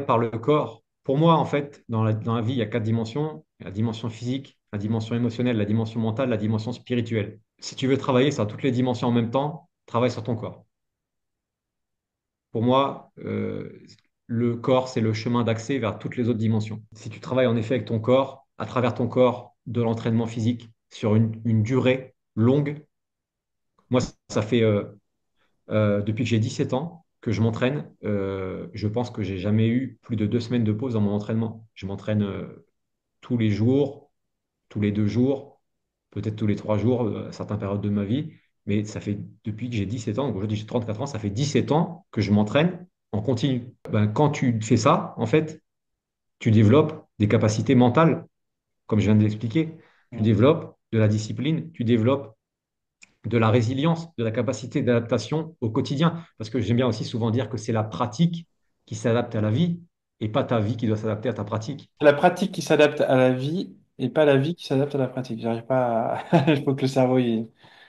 par le corps. Pour moi, en fait, dans la vie, il y a quatre dimensions. La dimension physique, la dimension émotionnelle, la dimension mentale, la dimension spirituelle. Si tu veux travailler sur toutes les dimensions en même temps, travaille sur ton corps. Pour moi, le corps, c'est le chemin d'accès vers toutes les autres dimensions. Si tu travailles en effet avec ton corps, à travers ton corps, de l'entraînement physique sur une durée longue, moi, ça fait depuis que j'ai 17 ans que je m'entraîne. Je pense que j'ai jamais eu plus de 2 semaines de pause dans mon entraînement. Je m'entraîne tous les jours, tous les 2 jours, peut-être tous les 3 jours, à certaines périodes de ma vie. Mais ça fait depuis que j'ai 17 ans, donc aujourd'hui j'ai 34 ans, ça fait 17 ans que je m'entraîne en continu. Ben, quand tu fais ça, en fait, tu développes des capacités mentales, comme je viens de l'expliquer. Tu développes de la discipline, tu développes de la résilience, de la capacité d'adaptation au quotidien. Parce que j'aime bien aussi souvent dire que c'est la pratique qui s'adapte à la vie et pas ta vie qui doit s'adapter à ta pratique. La pratique qui s'adapte à la vie et pas la vie qui s'adapte à la pratique. J'arrive pas à... Il faut que le cerveau y...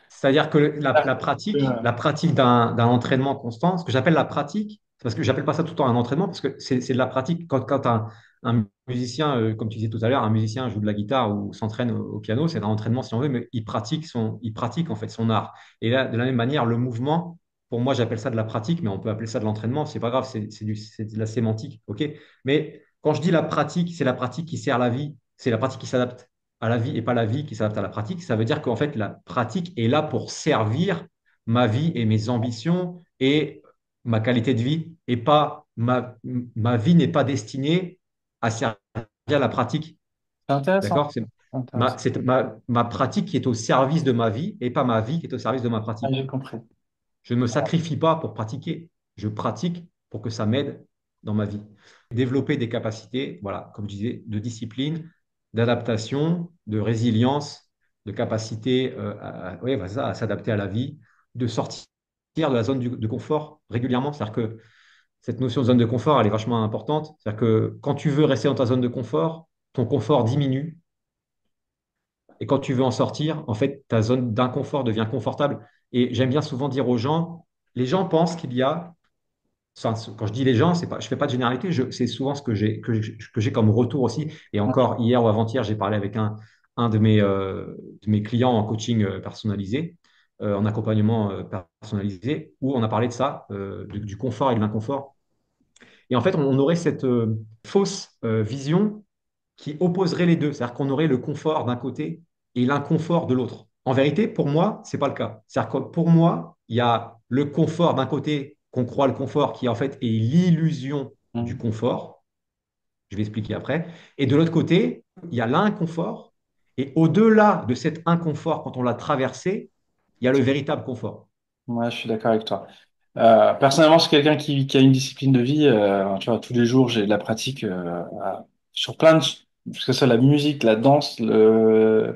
C'est-à-dire que la pratique d'un entraînement constant, ce que j'appelle la pratique, c'est parce que j'appelle pas ça tout le temps un entraînement, parce que c'est de la pratique. Quand un musicien, comme tu disais tout à l'heure, un musicien joue de la guitare ou s'entraîne au piano, c'est un entraînement si on veut, mais il pratique en fait son art. Et là, de la même manière, le mouvement, pour moi, j'appelle ça de la pratique, mais on peut appeler ça de l'entraînement, c'est pas grave, c'est de la sémantique, ok? Mais quand je dis la pratique, c'est la pratique qui sert la vie, c'est la pratique qui s'adapte à la vie et pas la vie qui s'adapte à la pratique. Ça veut dire qu'en fait, la pratique est là pour servir ma vie et mes ambitions et ma qualité de vie et pas ma vie n'est pas destinée à servir la pratique. C'est intéressant. D'accord? C'est intéressant. C'est ma pratique qui est au service de ma vie et pas ma vie qui est au service de ma Ah, pratique. j'ai compris. Je ne me sacrifie pas pour pratiquer. Je pratique pour que ça m'aide dans ma vie. Développer des capacités, voilà, comme je disais, de discipline, d'adaptation, de résilience, de capacité ouais, voilà ça, à s'adapter à la vie, de sortir de la zone de confort régulièrement. C'est-à-dire que cette notion de zone de confort, elle est vachement importante. C'est-à-dire que quand tu veux rester dans ta zone de confort, ton confort diminue. Et quand tu veux en sortir, en fait, ta zone d'inconfort devient confortable. Et j'aime bien souvent dire aux gens, les gens pensent qu'il y a, enfin, quand je dis les gens, c'est pas, je fais pas de généralité, c'est souvent ce que j'ai comme retour aussi. Et encore hier ou avant-hier, j'ai parlé avec un de mes clients en coaching personnalisé, en accompagnement personnalisé, où on a parlé de ça, du confort et de l'inconfort. Et en fait, on aurait cette fausse vision qui opposerait les deux. C'est-à-dire qu'on aurait le confort d'un côté et l'inconfort de l'autre. En vérité, pour moi, ce n'est pas le cas. C'est-à-dire que pour moi, il y a le confort d'un côté, qu'on croit le confort, qui en fait est l'illusion du Mhm. confort. Je vais expliquer après. Et de l'autre côté, il y a l'inconfort. Et au-delà de cet inconfort, quand on l'a traversé, il y a le véritable confort. Ouais, je suis d'accord avec toi. Personnellement, c'est quelqu'un qui a une discipline de vie. Tu vois, tous les jours, j'ai de la pratique sur plein de, que ce soit la musique, la danse, la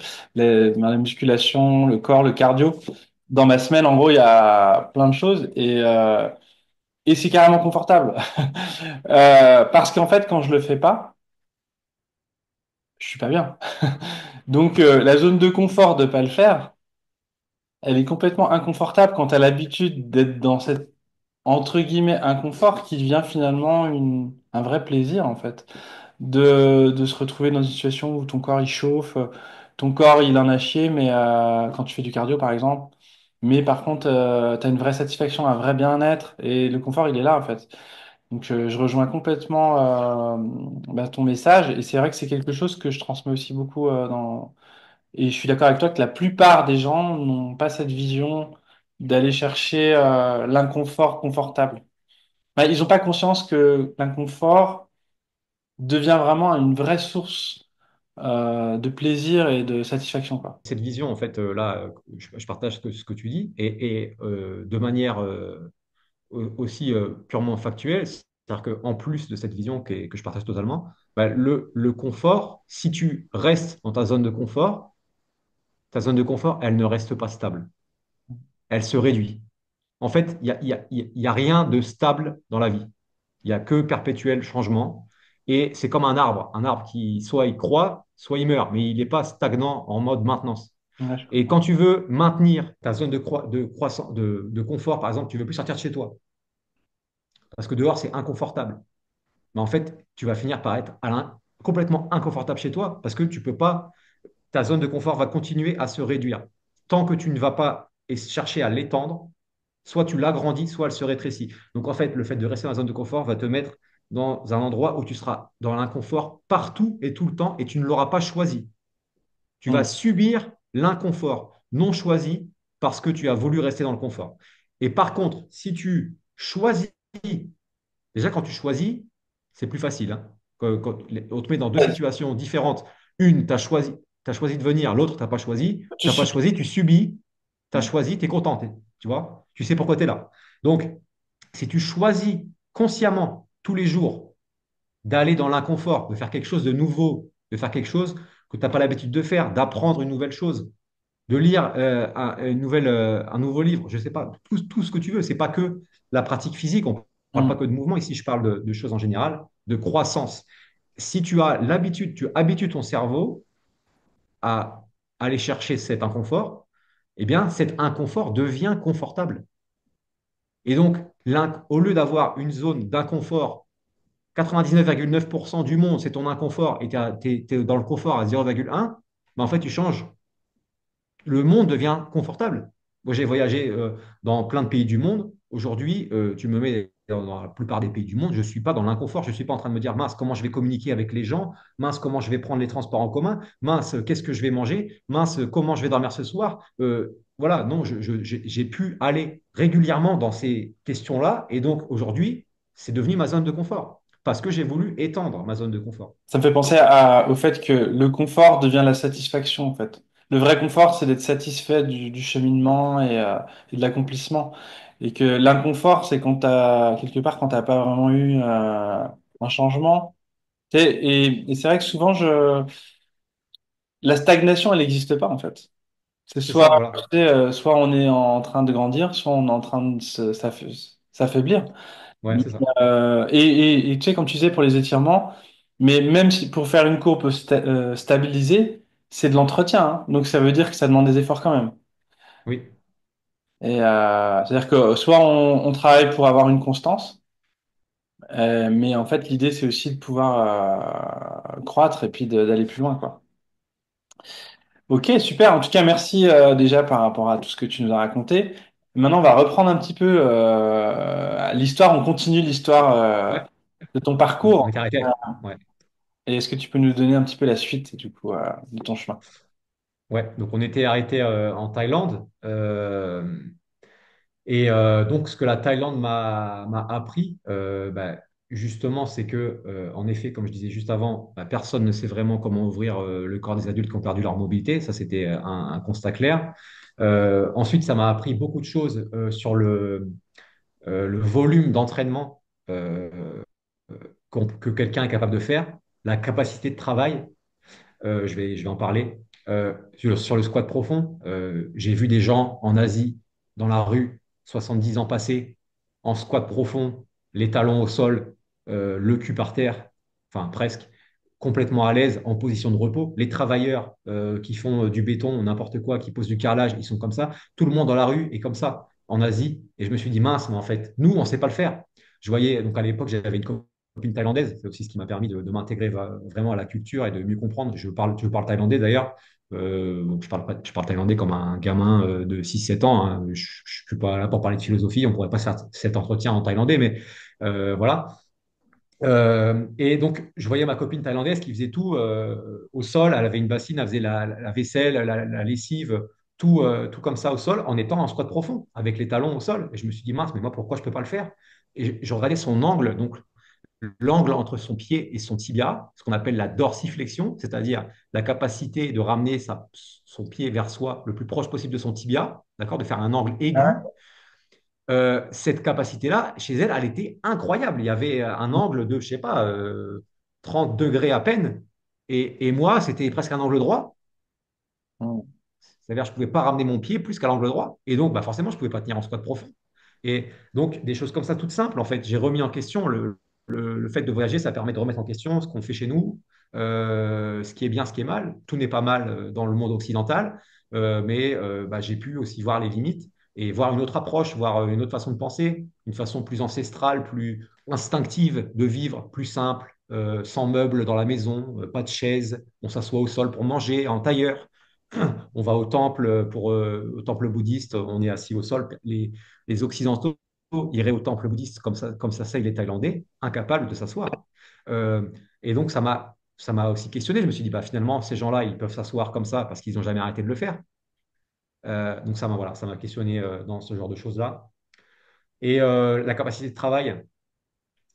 musculation, le corps, le cardio. Dans ma semaine, en gros, il y a plein de choses et c'est carrément confortable. Parce qu'en fait, quand je le fais pas, je suis pas bien. Donc, la zone de confort de pas le faire, elle est complètement inconfortable quand tu as l'habitude d'être dans cette entre guillemets inconfort qui devient finalement un vrai plaisir en fait de se retrouver dans une situation où ton corps il chauffe, ton corps, il en a chié, mais quand tu fais du cardio, par exemple. Mais par contre, tu as une vraie satisfaction, un vrai bien-être, et le confort, il est là, en fait. Donc, je rejoins complètement ton message, et c'est vrai que c'est quelque chose que je transmets aussi beaucoup Et je suis d'accord avec toi que la plupart des gens n'ont pas cette vision d'aller chercher l'inconfort confortable. Bah, ils n'ont pas conscience que l'inconfort devient vraiment une vraie source de plaisir et de satisfaction, quoi. Cette vision, en fait, là, je partage ce que tu dis, et de manière aussi purement factuelle, c'est-à-dire qu'en plus de cette vision que je partage totalement, bah, le confort, si tu restes dans ta zone de confort, elle ne reste pas stable, elle se réduit. En fait, il y a rien de stable dans la vie. Il n'y a que perpétuel changement. Et c'est comme un arbre qui soit il croît, soit il meurt, mais il n'est pas stagnant en mode maintenance. Ouais, je Et comprends. quand tu veux maintenir ta zone de croissance, de confort, par exemple, tu ne veux plus sortir de chez toi, parce que dehors, c'est inconfortable. Mais en fait, tu vas finir par être complètement inconfortable chez toi, parce que tu peux pas, ta zone de confort va continuer à se réduire. Tant que tu ne vas pas chercher à l'étendre, soit tu l'agrandis, soit elle se rétrécit. Donc en fait, le fait de rester dans la zone de confort va te mettre dans un endroit où tu seras dans l'inconfort partout et tout le temps, et tu ne l'auras pas choisi. Tu vas Mm. subir l'inconfort non choisi parce que tu as voulu rester dans le confort. Et par contre, si tu choisis, déjà quand tu choisis, c'est plus facile, hein. On te met dans deux situations différentes. Une, t'as choisi de venir, l'autre, tu n'as pas choisi. Tu Tu n'as pas subis. choisi, tu subis. Tu as Mm. choisi, tu es content. Tu vois, tu sais pourquoi tu es là. Donc, si tu choisis consciemment tous les jours d'aller dans l'inconfort, de faire quelque chose de nouveau, de faire quelque chose que tu n'as pas l'habitude de faire, d'apprendre une nouvelle chose, de lire un nouveau livre, je ne sais pas, tout ce que tu veux. C'est pas que la pratique physique, on ne parle pas Mm. que de mouvement. Ici, je parle de choses en général, de croissance. Si tu as l'habitude, tu habitues ton cerveau à aller chercher cet inconfort, eh bien, cet inconfort devient confortable. Et donc, au lieu d'avoir une zone d'inconfort, 99,9% du monde, c'est ton inconfort, et tu es, dans le confort à 0,1, ben en fait, tu changes. Le monde devient confortable. Moi, j'ai voyagé dans plein de pays du monde. Aujourd'hui, tu me mets dans la plupart des pays du monde, je ne suis pas dans l'inconfort. Je ne suis pas en train de me dire, mince, comment je vais communiquer avec les gens? Mince, comment je vais prendre les transports en commun? Mince, qu'est-ce que je vais manger? Mince, comment je vais dormir ce soir? Voilà, non, j'ai pu aller régulièrement dans ces questions-là. Et donc, aujourd'hui, c'est devenu ma zone de confort parce que j'ai voulu étendre ma zone de confort. Ça me fait penser au fait que le confort devient la satisfaction, en fait. Le vrai confort, c'est d'être satisfait du cheminement et de l'accomplissement. Et que l'inconfort, c'est quand t'as, quelque part, quand t'as pas vraiment eu un changement. Et c'est vrai que souvent, la stagnation, elle n'existe pas, en fait. C'est C'est soit, ça, voilà. soit on est en train de grandir, soit on est en train de s'affaiblir. Ouais, c'est ça. Et tu sais, comme tu disais pour les étirements, mais même si pour faire une courbe stabilisée, c'est de l'entretien, hein. Donc ça veut dire que ça demande des efforts quand même. Oui. Et c'est-à-dire que soit on travaille pour avoir une constance, mais en fait l'idée c'est aussi de pouvoir croître et puis d'aller plus loin, quoi. Ok, super. En tout cas, merci déjà par rapport à tout ce que tu nous as raconté. Maintenant, on va reprendre un petit peu l'histoire. On continue l'histoire Ouais. de ton On parcours. est arrêté. Ouais. Et est-ce que tu peux nous donner un petit peu la suite du coup de ton chemin? Ouais, donc on était arrêté en Thaïlande. Donc, ce que la Thaïlande m'a appris, justement, c'est que, en effet, comme je disais juste avant, personne ne sait vraiment comment ouvrir le corps des adultes qui ont perdu leur mobilité. Ça, c'était un constat clair. Ensuite, ça m'a appris beaucoup de choses sur le volume d'entraînement que quelqu'un est capable de faire, la capacité de travail. Je vais en parler. Sur le squat profond, j'ai vu des gens en Asie, dans la rue, 70 ans passés, en squat profond, les talons au sol, le cul par terre, enfin presque, complètement à l'aise, en position de repos. Les travailleurs qui font du béton, n'importe quoi, qui posent du carrelage, ils sont comme ça. Tout le monde dans la rue est comme ça, en Asie. Et je me suis dit, mince, mais en fait, nous, on ne sait pas le faire. Je voyais, donc à l'époque, j'avais une copine thaïlandaise. C'est aussi ce qui m'a permis de m'intégrer vraiment à la culture et de mieux comprendre. Je parle thaïlandais d'ailleurs. Donc, je parle thaïlandais comme un gamin de 6 7 ans, hein. Je ne suis pas là pour parler de philosophie. On pourrait pas faire cet entretien en thaïlandais, mais voilà. Et donc, je voyais ma copine thaïlandaise qui faisait tout au sol. Elle avait une bassine, elle faisait la vaisselle, la lessive, tout comme ça au sol, en étant en squat profond, avec les talons au sol. Et je me suis dit, mince, mais moi, pourquoi je ne peux pas le faire? Et je regardais son angle, donc l'angle entre son pied et son tibia, ce qu'on appelle la dorsiflexion, c'est-à-dire la capacité de ramener son pied vers soi le plus proche possible de son tibia, d'accord, de faire un angle aigu. Cette capacité-là, chez elle, elle était incroyable. Il y avait un angle de, je sais pas, 30 degrés à peine. Et moi, c'était presque un angle droit. Hmm. C'est-à-dire, je ne pouvais pas ramener mon pied plus qu'à l'angle droit. Et donc, bah, forcément, je ne pouvais pas tenir en squat profond. Et donc, des choses comme ça, toutes simples, en fait. J'ai remis en question le fait de voyager, ça permet de remettre en question ce qu'on fait chez nous, ce qui est bien, ce qui est mal. Tout n'est pas mal dans le monde occidental, mais bah, j'ai pu aussi voir les limites et voir une autre approche, voir une autre façon de penser, une façon plus ancestrale, plus instinctive de vivre, plus simple, sans meubles dans la maison, pas de chaise, on s'assoit au sol pour manger, en tailleur. On va au temple au temple bouddhiste, on est assis au sol. Les Occidentaux iraient au temple bouddhiste comme ça les Thaïlandais, incapables de s'asseoir. Euh, et donc ça m'a aussi questionné. Je me suis dit, bah, finalement, ces gens-là, ils peuvent s'asseoir comme ça parce qu'ils n'ont jamais arrêté de le faire. Donc ça m'a questionné dans ce genre de choses-là. Et la capacité de travail,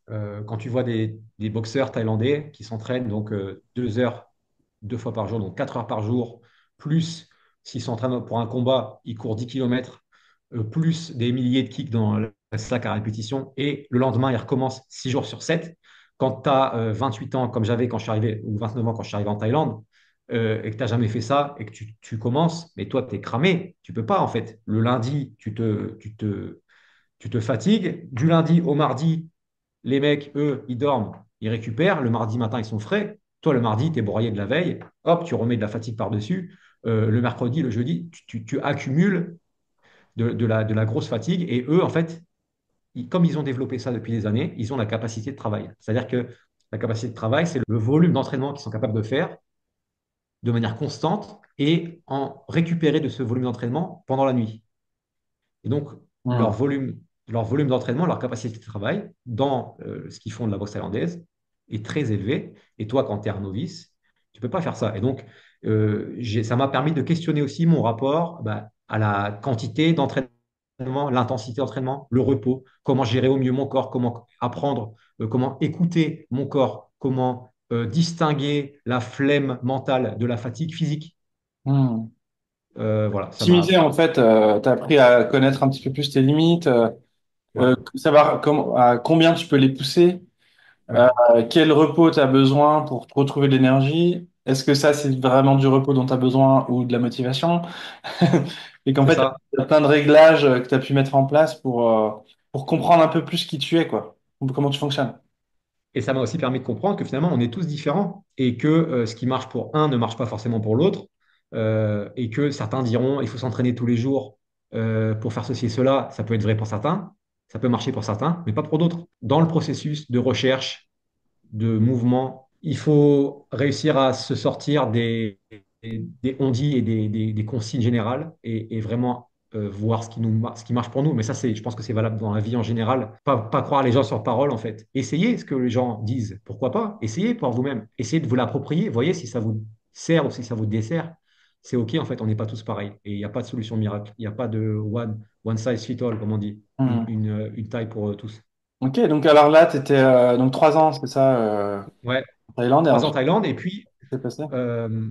quand tu vois des boxeurs thaïlandais qui s'entraînent donc 2 heures, 2 fois par jour, donc 4 heures par jour, plus s'ils s'entraînent pour un combat, ils courent 10 km, plus des milliers de kicks dans le sac à répétition, et le lendemain, ils recommencent 6 jours sur 7. Quand tu as 8 ans, comme j'avais quand je suis arrivé, ou 29 ans quand je suis arrivé en Thaïlande, et que tu n'as jamais fait ça, et que tu commences, mais toi, tu es cramé, tu peux pas en fait. Le lundi, tu te fatigues. Du lundi au mardi, les mecs, eux, ils dorment, ils récupèrent. Le mardi matin, ils sont frais. Toi, le mardi, tu es broyé de la veille. Hop, tu remets de la fatigue par-dessus. Le mercredi, le jeudi, tu accumules de la grosse fatigue. Et eux, en fait, comme ils ont développé ça depuis des années, ils ont la capacité de travail. C'est-à-dire que la capacité de travail, c'est le volume d'entraînement qu'ils sont capables de faire de manière constante et en récupérer de ce volume d'entraînement pendant la nuit. Et donc, leur Hmm. volume, leur volume d'entraînement, leur capacité de travail dans ce qu'ils font de la boxe thaïlandaise est très élevé. Et toi, quand tu es un novice, tu ne peux pas faire ça. Et donc, ça m'a permis de questionner aussi mon rapport bah, à la quantité d'entraînement, l'intensité d'entraînement, le repos, comment gérer au mieux mon corps, comment apprendre, comment écouter mon corps, comment distinguer la flemme mentale de la fatigue physique. Hmm. Voilà, ça Optimiser, m'a. en fait, tu as appris à connaître un petit peu plus tes limites, Ouais, savoir à combien tu peux les pousser, ouais, quel repos tu as besoin pour retrouver de l'énergie. Est-ce que ça, c'est vraiment du repos dont tu as besoin ou de la motivation? Et qu'en c'est fait, ça. il y a plein de réglages que tu as pu mettre en place pour comprendre un peu plus qui tu es, quoi, comment tu fonctionnes. Et ça m'a aussi permis de comprendre que finalement, on est tous différents et que ce qui marche pour un ne marche pas forcément pour l'autre. Et que certains diront, il faut s'entraîner tous les jours pour faire ceci et cela. Ça peut être vrai pour certains, ça peut marcher pour certains, mais pas pour d'autres. Dans le processus de recherche, de mouvement, il faut réussir à se sortir des on-dit et des consignes générales et vraiment voir ce qui marche pour nous. Mais ça, je pense que c'est valable dans la vie en général. Pas croire les gens sur parole, en fait. Essayez ce que les gens disent. Pourquoi pas? Essayez par vous-même. Essayez de vous l'approprier. Voyez si ça vous sert ou si ça vous dessert. C'est OK, en fait, on n'est pas tous pareils. Et il n'y a pas de solution miracle. Il n'y a pas de one size fit all, comme on dit. Hmm. Une taille pour tous. Ok, donc alors là, tu étais donc 3 ans, c'est ça, Ouais, en Thaïlande, et 3 ans en ensuite, Thaïlande. Et puis, qu'est-ce qui s'est passé? euh, Donc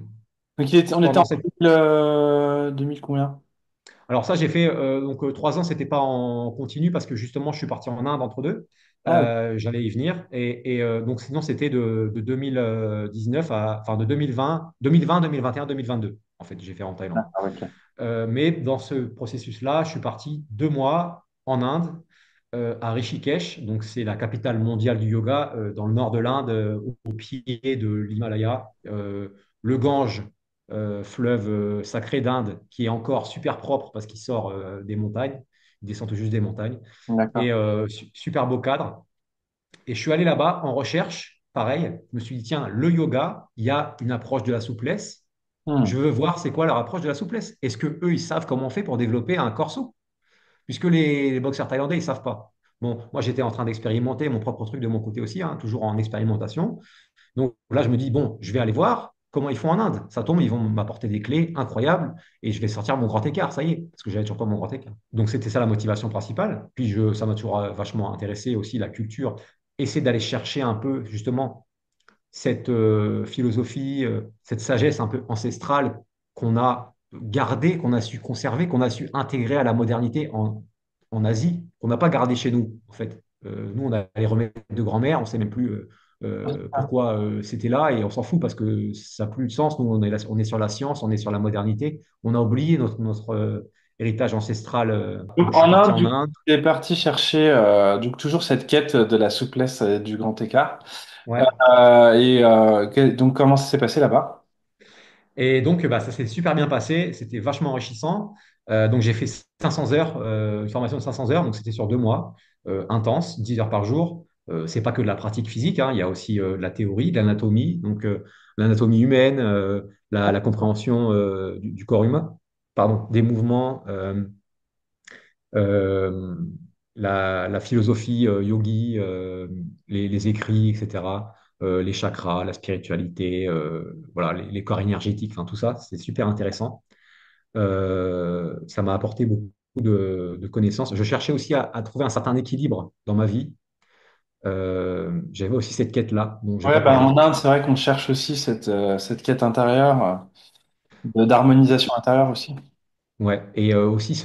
on était en pendant cette 2000, 2000 combien? Alors ça, j'ai fait 3 ans, c'était pas en continu parce que justement, je suis parti en Inde entre deux. Ah oui, J'allais y venir donc sinon c'était de 2019 enfin de 2020, 2020, 2021, 2022. En fait, j'ai fait en Thaïlande. d'accord, ok. Mais dans ce processus-là, je suis parti 2 mois en Inde, à Rishikesh. Donc c'est la capitale mondiale du yoga dans le nord de l'Inde, au pied de l'Himalaya. Le Gange, fleuve sacré d'Inde, qui est encore super propre parce qu'il sort des montagnes, il descend tout juste des montagnes, et D'accord. super beau cadre. Et je suis allé là-bas en recherche, pareil, je me suis dit, tiens, le yoga, il y a une approche de la souplesse, Hmm. Je veux voir c'est quoi leur approche de la souplesse. Est-ce que eux, ils savent comment on fait pour développer un corps souple? Puisque les boxeurs thaïlandais, ils savent pas. Bon, moi, j'étais en train d'expérimenter mon propre truc de mon côté aussi, hein, toujours en expérimentation. Donc là, je me dis, bon, je vais aller voir comment ils font en Inde. Ça tombe, ils vont m'apporter des clés incroyables et je vais sortir mon grand écart, ça y est, parce que j'avais toujours pas mon grand écart. Donc c'était ça la motivation principale. Puis ça m'a toujours vachement intéressé aussi la culture. Essayer d'aller chercher un peu justement cette philosophie, cette sagesse un peu ancestrale qu'on a gardée, qu'on a su conserver, qu'on a su intégrer à la modernité en Asie, qu'on n'a pas gardé chez nous, en fait. Nous, on a les remèdes de grand-mère, on ne sait même plus pourquoi c'était là et on s'en fout parce que ça n'a plus de sens. Nous, on est sur la science, on est sur la modernité. On a oublié notre héritage ancestral. Donc Donc, je suis en parti Inde, en du coup, Inde. tu es parti chercher donc toujours cette quête de la souplesse et du grand écart. Ouais. Donc comment ça s'est passé là-bas? Et donc, bah, ça s'est super bien passé. C'était vachement enrichissant. Donc, j'ai fait 500 heures, une formation de 500 heures. Donc, c'était sur 2 mois, intense, 10 heures par jour. C'est pas que de la pratique physique, hein. Il y a aussi de la théorie, de l'anatomie. Donc, l'anatomie humaine, la compréhension du corps humain, pardon, des mouvements, euh, la philosophie yogi, les écrits, etc., les chakras, la spiritualité, voilà, les corps énergétiques, enfin tout ça, c'est super intéressant. Ça m'a apporté beaucoup de connaissances. Je cherchais aussi à trouver un certain équilibre dans ma vie. J'avais aussi cette quête-là, donc j'ai Ouais, pas bah, perdu. en Inde, c'est vrai qu'on cherche aussi cette quête intérieure, d'harmonisation intérieure aussi. Ouais. Et aussi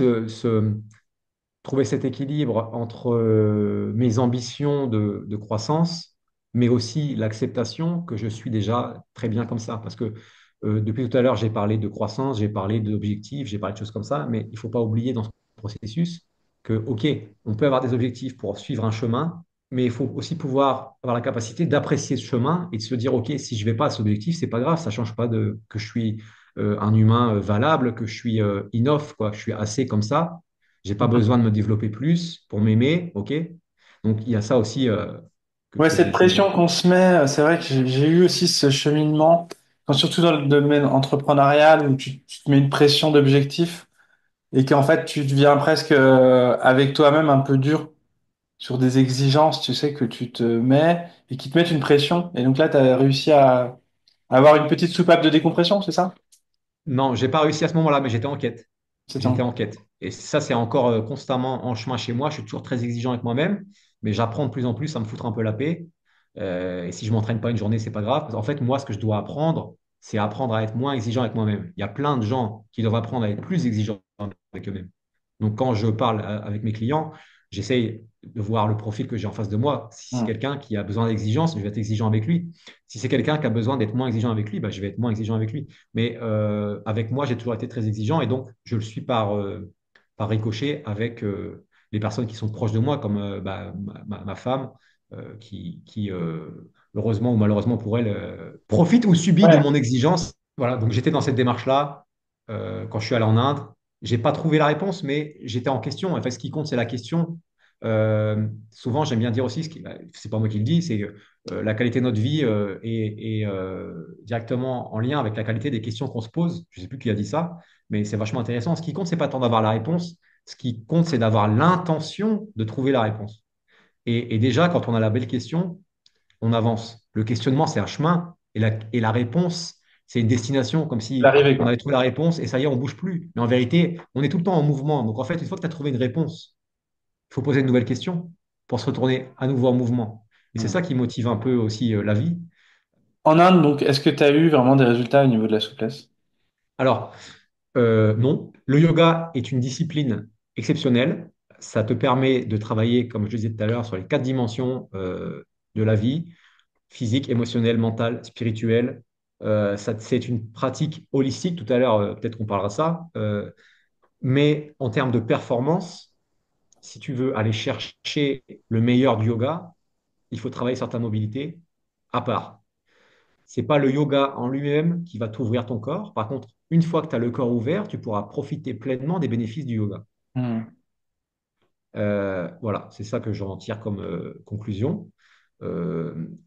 trouver cet équilibre entre mes ambitions de croissance, mais aussi l'acceptation que je suis déjà très bien comme ça. Parce que depuis tout à l'heure, j'ai parlé de croissance, j'ai parlé d'objectifs, j'ai parlé de choses comme ça, mais il ne faut pas oublier dans ce processus que, OK, on peut avoir des objectifs pour suivre un chemin, mais il faut aussi pouvoir avoir la capacité d'apprécier ce chemin et de se dire, OK, si je ne vais pas à cet objectif, c'est pas grave, ça ne change pas que je suis un humain valable, que je suis enough, quoi, que je suis assez comme ça. J'ai pas besoin de me développer plus pour m'aimer, ok? Donc il y a ça aussi Ouais, que cette j'ai essayé de... pression qu'on se met, c'est vrai que j'ai eu aussi ce cheminement, surtout dans le domaine entrepreneurial où tu te mets une pression d'objectif et qu'en fait tu deviens presque avec toi-même un peu dur sur des exigences, tu sais, que tu te mets et qui te mettent une pression. Et donc là, tu as réussi à avoir une petite soupape de décompression, c'est ça? Non, j'ai pas réussi à ce moment-là, mais j'étais en quête. C'était J'étais en... en quête. Et ça, c'est encore constamment en chemin chez moi. Je suis toujours très exigeant avec moi-même, mais j'apprends de plus en plus à me foutre un peu la paix. Et si je m'entraîne pas une journée, c'est pas grave. En fait, moi, ce que je dois apprendre, c'est apprendre à être moins exigeant avec moi-même. Il y a plein de gens qui doivent apprendre à être plus exigeants avec eux-mêmes. Donc, quand je parle avec mes clients, j'essaye de voir le profil que j'ai en face de moi. Si c'est Hmm. quelqu'un qui a besoin d'exigence, je vais être exigeant avec lui. Si c'est quelqu'un qui a besoin d'être moins exigeant avec lui, bah, je vais être moins exigeant avec lui. Mais avec moi, j'ai toujours été très exigeant et donc je le suis par ricochet avec les personnes qui sont proches de moi, comme bah, ma femme, qui heureusement ou malheureusement pour elle, profite ou subit de Ouais. mon exigence. Voilà, donc j'étais dans cette démarche-là quand je suis allé en Inde. J'ai pas trouvé la réponse, mais j'étais en question. En fait, ce qui compte, c'est la question. Souvent, j'aime bien dire aussi, bah, c'est pas moi qui le dis, c'est que la qualité de notre vie est directement en lien avec la qualité des questions qu'on se pose. Je sais plus qui a dit ça, mais c'est vachement intéressant. Ce qui compte, c'est pas tant d'avoir la réponse. Ce qui compte, c'est d'avoir l'intention de trouver la réponse. Et déjà, quand on a la belle question, on avance. Le questionnement, c'est un chemin, et la réponse, c'est une destination, comme si L'arrivée, on quoi. avait trouvé la réponse et ça y est, on bouge plus. Mais en vérité, on est tout le temps en mouvement. Donc en fait, une fois que tu as trouvé une réponse, il faut poser une nouvelle question pour se retourner à nouveau en mouvement. Et c'est Hmm. ça qui motive un peu aussi la vie. En Inde, donc, est-ce que tu as eu vraiment des résultats au niveau de la souplesse? Alors, non, le yoga est une discipline exceptionnelle. Ça te permet de travailler, comme je le disais tout à l'heure, sur les 4 dimensions de la vie, physique, émotionnelle, mentale, spirituelle. C'est une pratique holistique. Tout à l'heure, peut-être qu'on parlera de ça. Mais en termes de performance, si tu veux aller chercher le meilleur du yoga, il faut travailler sur ta mobilité à part. C'est pas le yoga en lui-même qui va t'ouvrir ton corps. Par contre, une fois que tu as le corps ouvert, tu pourras profiter pleinement des bénéfices du yoga. Hmm. Voilà, c'est ça que j'en tire comme conclusion.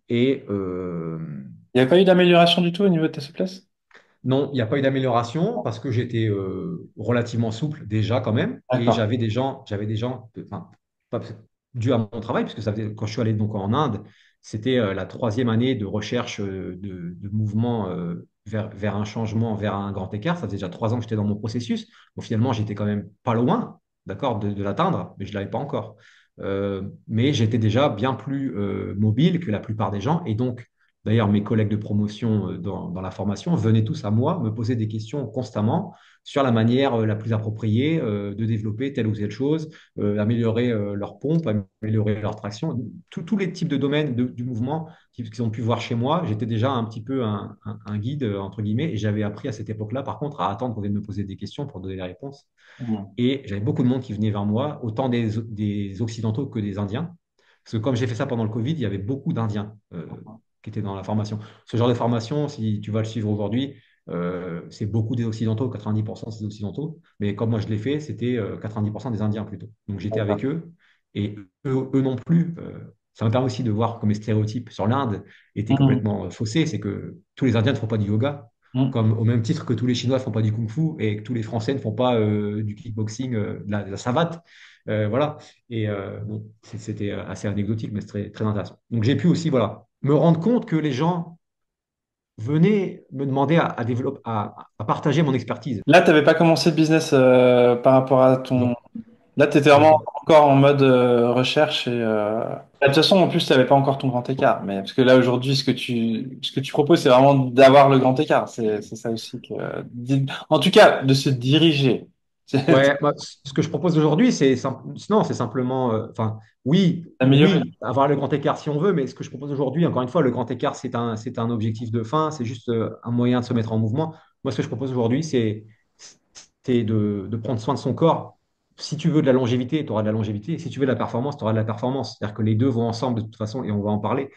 Et Il n'y a pas eu d'amélioration du tout au niveau de ta souplesse? Non, il n'y a pas eu d'amélioration parce que j'étais relativement souple déjà quand même. Et D'accord. j'avais des gens, enfin, pas dû à mon travail, puisque ça faisait, quand je suis allé donc en Inde, c'était la troisième année de recherche de mouvement vers un changement, vers un grand écart. Ça faisait déjà 3 ans que j'étais dans mon processus. Bon, finalement, j'étais quand même pas loin, d'accord, de l'atteindre, mais je ne l'avais pas encore. Mais j'étais déjà bien plus mobile que la plupart des gens. Et donc, d'ailleurs, mes collègues de promotion dans la formation venaient tous à moi me poser des questions constamment sur la manière la plus appropriée de développer telle ou telle chose, améliorer leur pompe, améliorer leur traction, tous les types de domaines du mouvement qu'ils ont pu voir chez moi. J'étais déjà un petit peu un guide, entre guillemets, et j'avais appris à cette époque-là, par contre, à attendre qu'on vienne me poser des questions pour donner les réponses. Mhm. Et j'avais beaucoup de monde qui venait vers moi, autant des Occidentaux que des Indiens. Parce que comme j'ai fait ça pendant le Covid, il y avait beaucoup d'Indiens qui étaient dans la formation. Ce genre de formation, si tu vas le suivre aujourd'hui, c'est beaucoup des Occidentaux, 90% c'est des Occidentaux. Mais comme moi je l'ai fait, c'était 90% des Indiens plutôt. Donc j'étais avec D'accord. eux et eux non plus. Ça me permet aussi de voir que mes stéréotypes sur l'Inde étaient Mhm. complètement faussés. C'est que tous les Indiens ne font pas du yoga, Mhm. comme au même titre que tous les Chinois ne font pas du kung-fu et que tous les Français ne font pas du kickboxing, de la savate. Voilà. Et bon, c'était assez anecdotique, mais c'est très, très intéressant. Donc j'ai pu aussi voilà, me rendre compte que les gens venaient me demander à partager mon expertise. Là, tu n'avais pas commencé le business par rapport à ton. Non, Là, tu étais pas du vraiment tout. encore en mode recherche de toute façon, en plus, tu n'avais pas encore ton grand écart. Mais parce que là, aujourd'hui, ce que tu proposes, c'est vraiment d'avoir le grand écart. C'est ça aussi que. En tout cas, de se diriger. Ouais, moi, ce que je propose aujourd'hui, non, c'est simplement, enfin, oui, Améliorer. oui, avoir le grand écart si on veut, mais ce que je propose aujourd'hui, encore une fois, le grand écart, c'est un objectif de fin, c'est juste un moyen de se mettre en mouvement. Moi, ce que je propose aujourd'hui, c'est de prendre soin de son corps. Si tu veux de la longévité, tu auras de la longévité. Si tu veux de la performance, tu auras de la performance. C'est-à-dire que les deux vont ensemble de toute façon, et on va en parler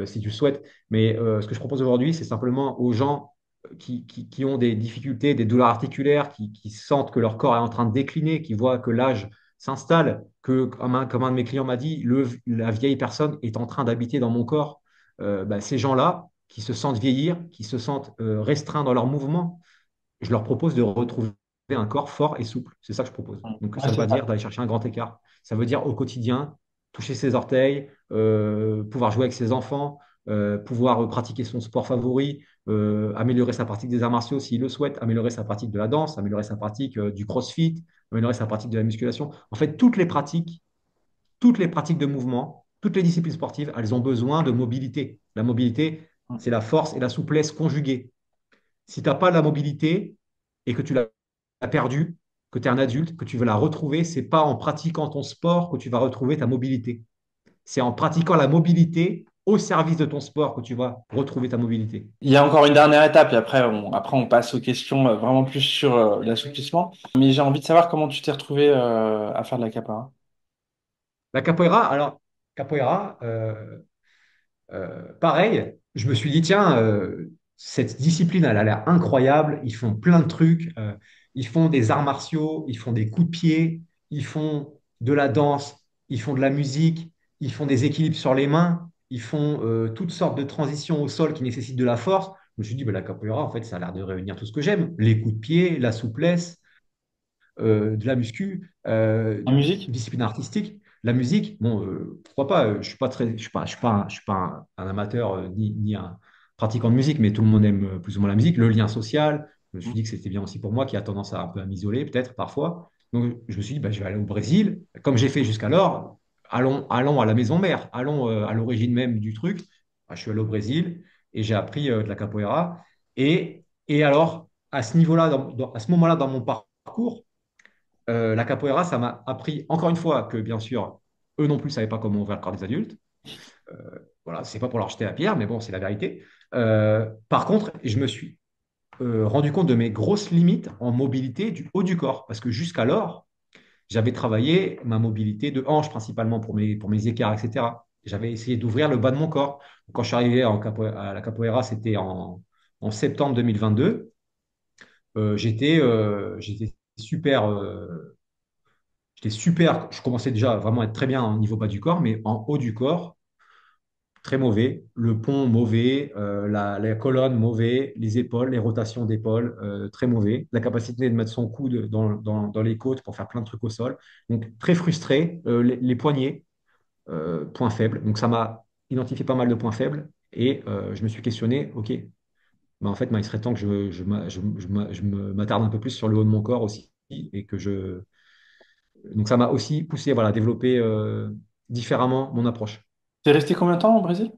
si tu le souhaites. Mais ce que je propose aujourd'hui, c'est simplement aux gens qui ont des difficultés, des douleurs articulaires, qui sentent que leur corps est en train de décliner, qui voient que l'âge s'installe, que, comme un de mes clients m'a dit, la vieille personne est en train d'habiter dans mon corps. Bah, ces gens-là, qui se sentent vieillir, qui se sentent restreints dans leur mouvement, je leur propose de retrouver un corps fort et souple. C'est ça que je propose. Donc, Ouais, ça ne veut c'est pas dire ça. d'aller chercher un grand écart. Ça veut dire au quotidien, toucher ses orteils, pouvoir jouer avec ses enfants, pouvoir pratiquer son sport favori, améliorer sa pratique des arts martiaux s'il le souhaite, améliorer sa pratique de la danse, améliorer sa pratique du crossfit, améliorer sa pratique de la musculation. En fait, toutes les pratiques de mouvement, toutes les disciplines sportives, elles ont besoin de mobilité. La mobilité, c'est la force et la souplesse conjuguées. Si tu n'as pas la mobilité et que tu l'as perdue, que tu es un adulte, que tu veux la retrouver, c'est pas en pratiquant ton sport que tu vas retrouver ta mobilité. C'est en pratiquant la mobilité au service de ton sport que tu vas retrouver ta mobilité. Il y a encore une dernière étape et après on passe aux questions vraiment plus sur l'assouplissement. Mais j'ai envie de savoir comment tu t'es retrouvé à faire de la capoeira. La capoeira, alors, capoeira, pareil, je me suis dit, tiens, cette discipline, elle a l'air incroyable. Ils font plein de trucs. Ils font des arts martiaux, ils font des coups de pied, ils font de la danse, ils font de la musique, ils font des équilibres sur les mains, ils font toutes sortes de transitions au sol qui nécessitent de la force. Je me suis dit, bah, la capoeira, en fait, ça a l'air de réunir tout ce que j'aime. Les coups de pied, la souplesse, de la muscu, La musique? discipline artistique, la musique. Bon, pourquoi pas, je suis pas très, je suis pas un amateur ni un pratiquant de musique, mais tout le monde aime plus ou moins la musique. Le lien social, je me suis dit que c'était bien aussi pour moi qui a tendance à un peu à m'isoler peut-être parfois. Donc je me suis dit, bah, je vais aller au Brésil, comme j'ai fait jusqu'alors. Allons à la maison mère, allons à l'origine même du truc. Bah, je suis allé au Brésil et j'ai appris de la capoeira. Et alors, à ce niveau-là, à ce moment-là dans mon parcours, la capoeira, ça m'a appris encore une fois que bien sûr, eux non plus ne savaient pas comment ouvrir le corps des adultes. Euh, voilà, c'est pas pour leur jeter la pierre, mais bon, c'est la vérité. Par contre, je me suis rendu compte de mes grosses limites en mobilité du haut du corps, parce que jusqu'alors, j'avais travaillé ma mobilité de hanche principalement pour mes écarts, etc. J'avais essayé d'ouvrir le bas de mon corps. Quand je suis arrivé à la capoeira, c'était en septembre 2022. J'étais super. J'étais super, je commençais déjà vraiment à être très bien au niveau bas du corps, mais en haut du corps, très mauvais. Le pont, mauvais. La colonne, mauvais. Les épaules, les rotations d'épaules, très mauvais. La capacité de mettre son coude dans les côtes pour faire plein de trucs au sol. Donc, très frustré. Les poignets, point faible. Donc, ça m'a identifié pas mal de points faibles. Et je me suis questionné, OK, bah, en fait, il serait temps que je m'attarde un peu plus sur le haut de mon corps aussi. Et que je... Donc, ça m'a aussi poussé voilà, à développer différemment mon approche. T'es resté combien de temps au Brésil?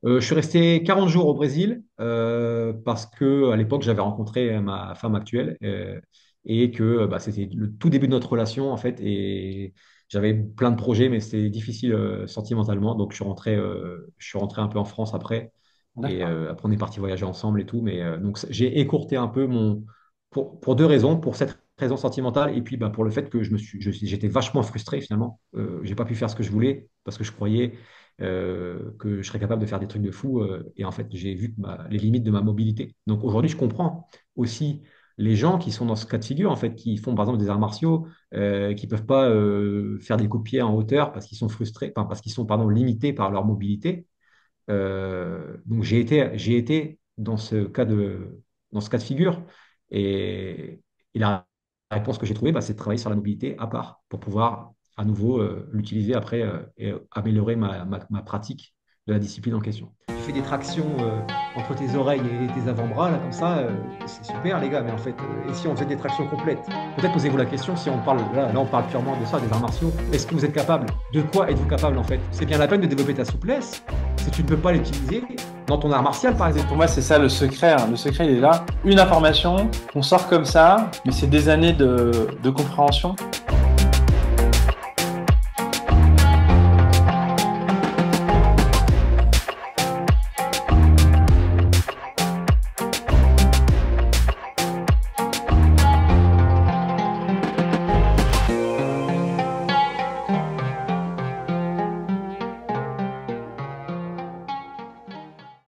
Je suis resté 40 jours au Brésil parce que à l'époque j'avais rencontré ma femme actuelle et que bah, c'était le tout début de notre relation en fait et j'avais plein de projets mais c'était difficile sentimentalement donc je suis rentré un peu en France après et D'accord. après on est parti voyager ensemble et tout mais donc j'ai écourté un peu mon pour deux raisons pour cette raison sentimentale et puis bah, pour le fait que j'étais vachement frustré finalement j'ai pas pu faire ce que je voulais parce que je croyais que je serais capable de faire des trucs de fou. Et en fait, j'ai vu les limites de ma mobilité. Donc aujourd'hui, je comprends aussi les gens qui sont dans ce cas de figure, en fait, qui font par exemple des arts martiaux, qui peuvent pas faire des coups de pied en hauteur parce qu'ils sont frustrés, enfin, parce qu'ils sont pardon, limités par leur mobilité. Donc j'ai été dans ce cas de figure. Et la réponse que j'ai trouvée, bah, c'est de travailler sur la mobilité à part pour pouvoir à nouveau l'utiliser après et améliorer ma pratique de la discipline en question. Tu fais des tractions entre tes oreilles et tes avant-bras, là, comme ça, c'est super, les gars, mais en fait, et si on faisait des tractions complètes? Peut-être posez-vous la question, si on parle, là, on parle purement de ça, des arts martiaux, est-ce que vous êtes capable? De quoi êtes-vous capable, en fait? C'est bien la peine de développer ta souplesse, si tu ne peux pas l'utiliser dans ton art martial, par exemple. Pour moi, c'est ça le secret, hein. Le secret, il est là. Une information qu'on sort comme ça, mais c'est des années de compréhension.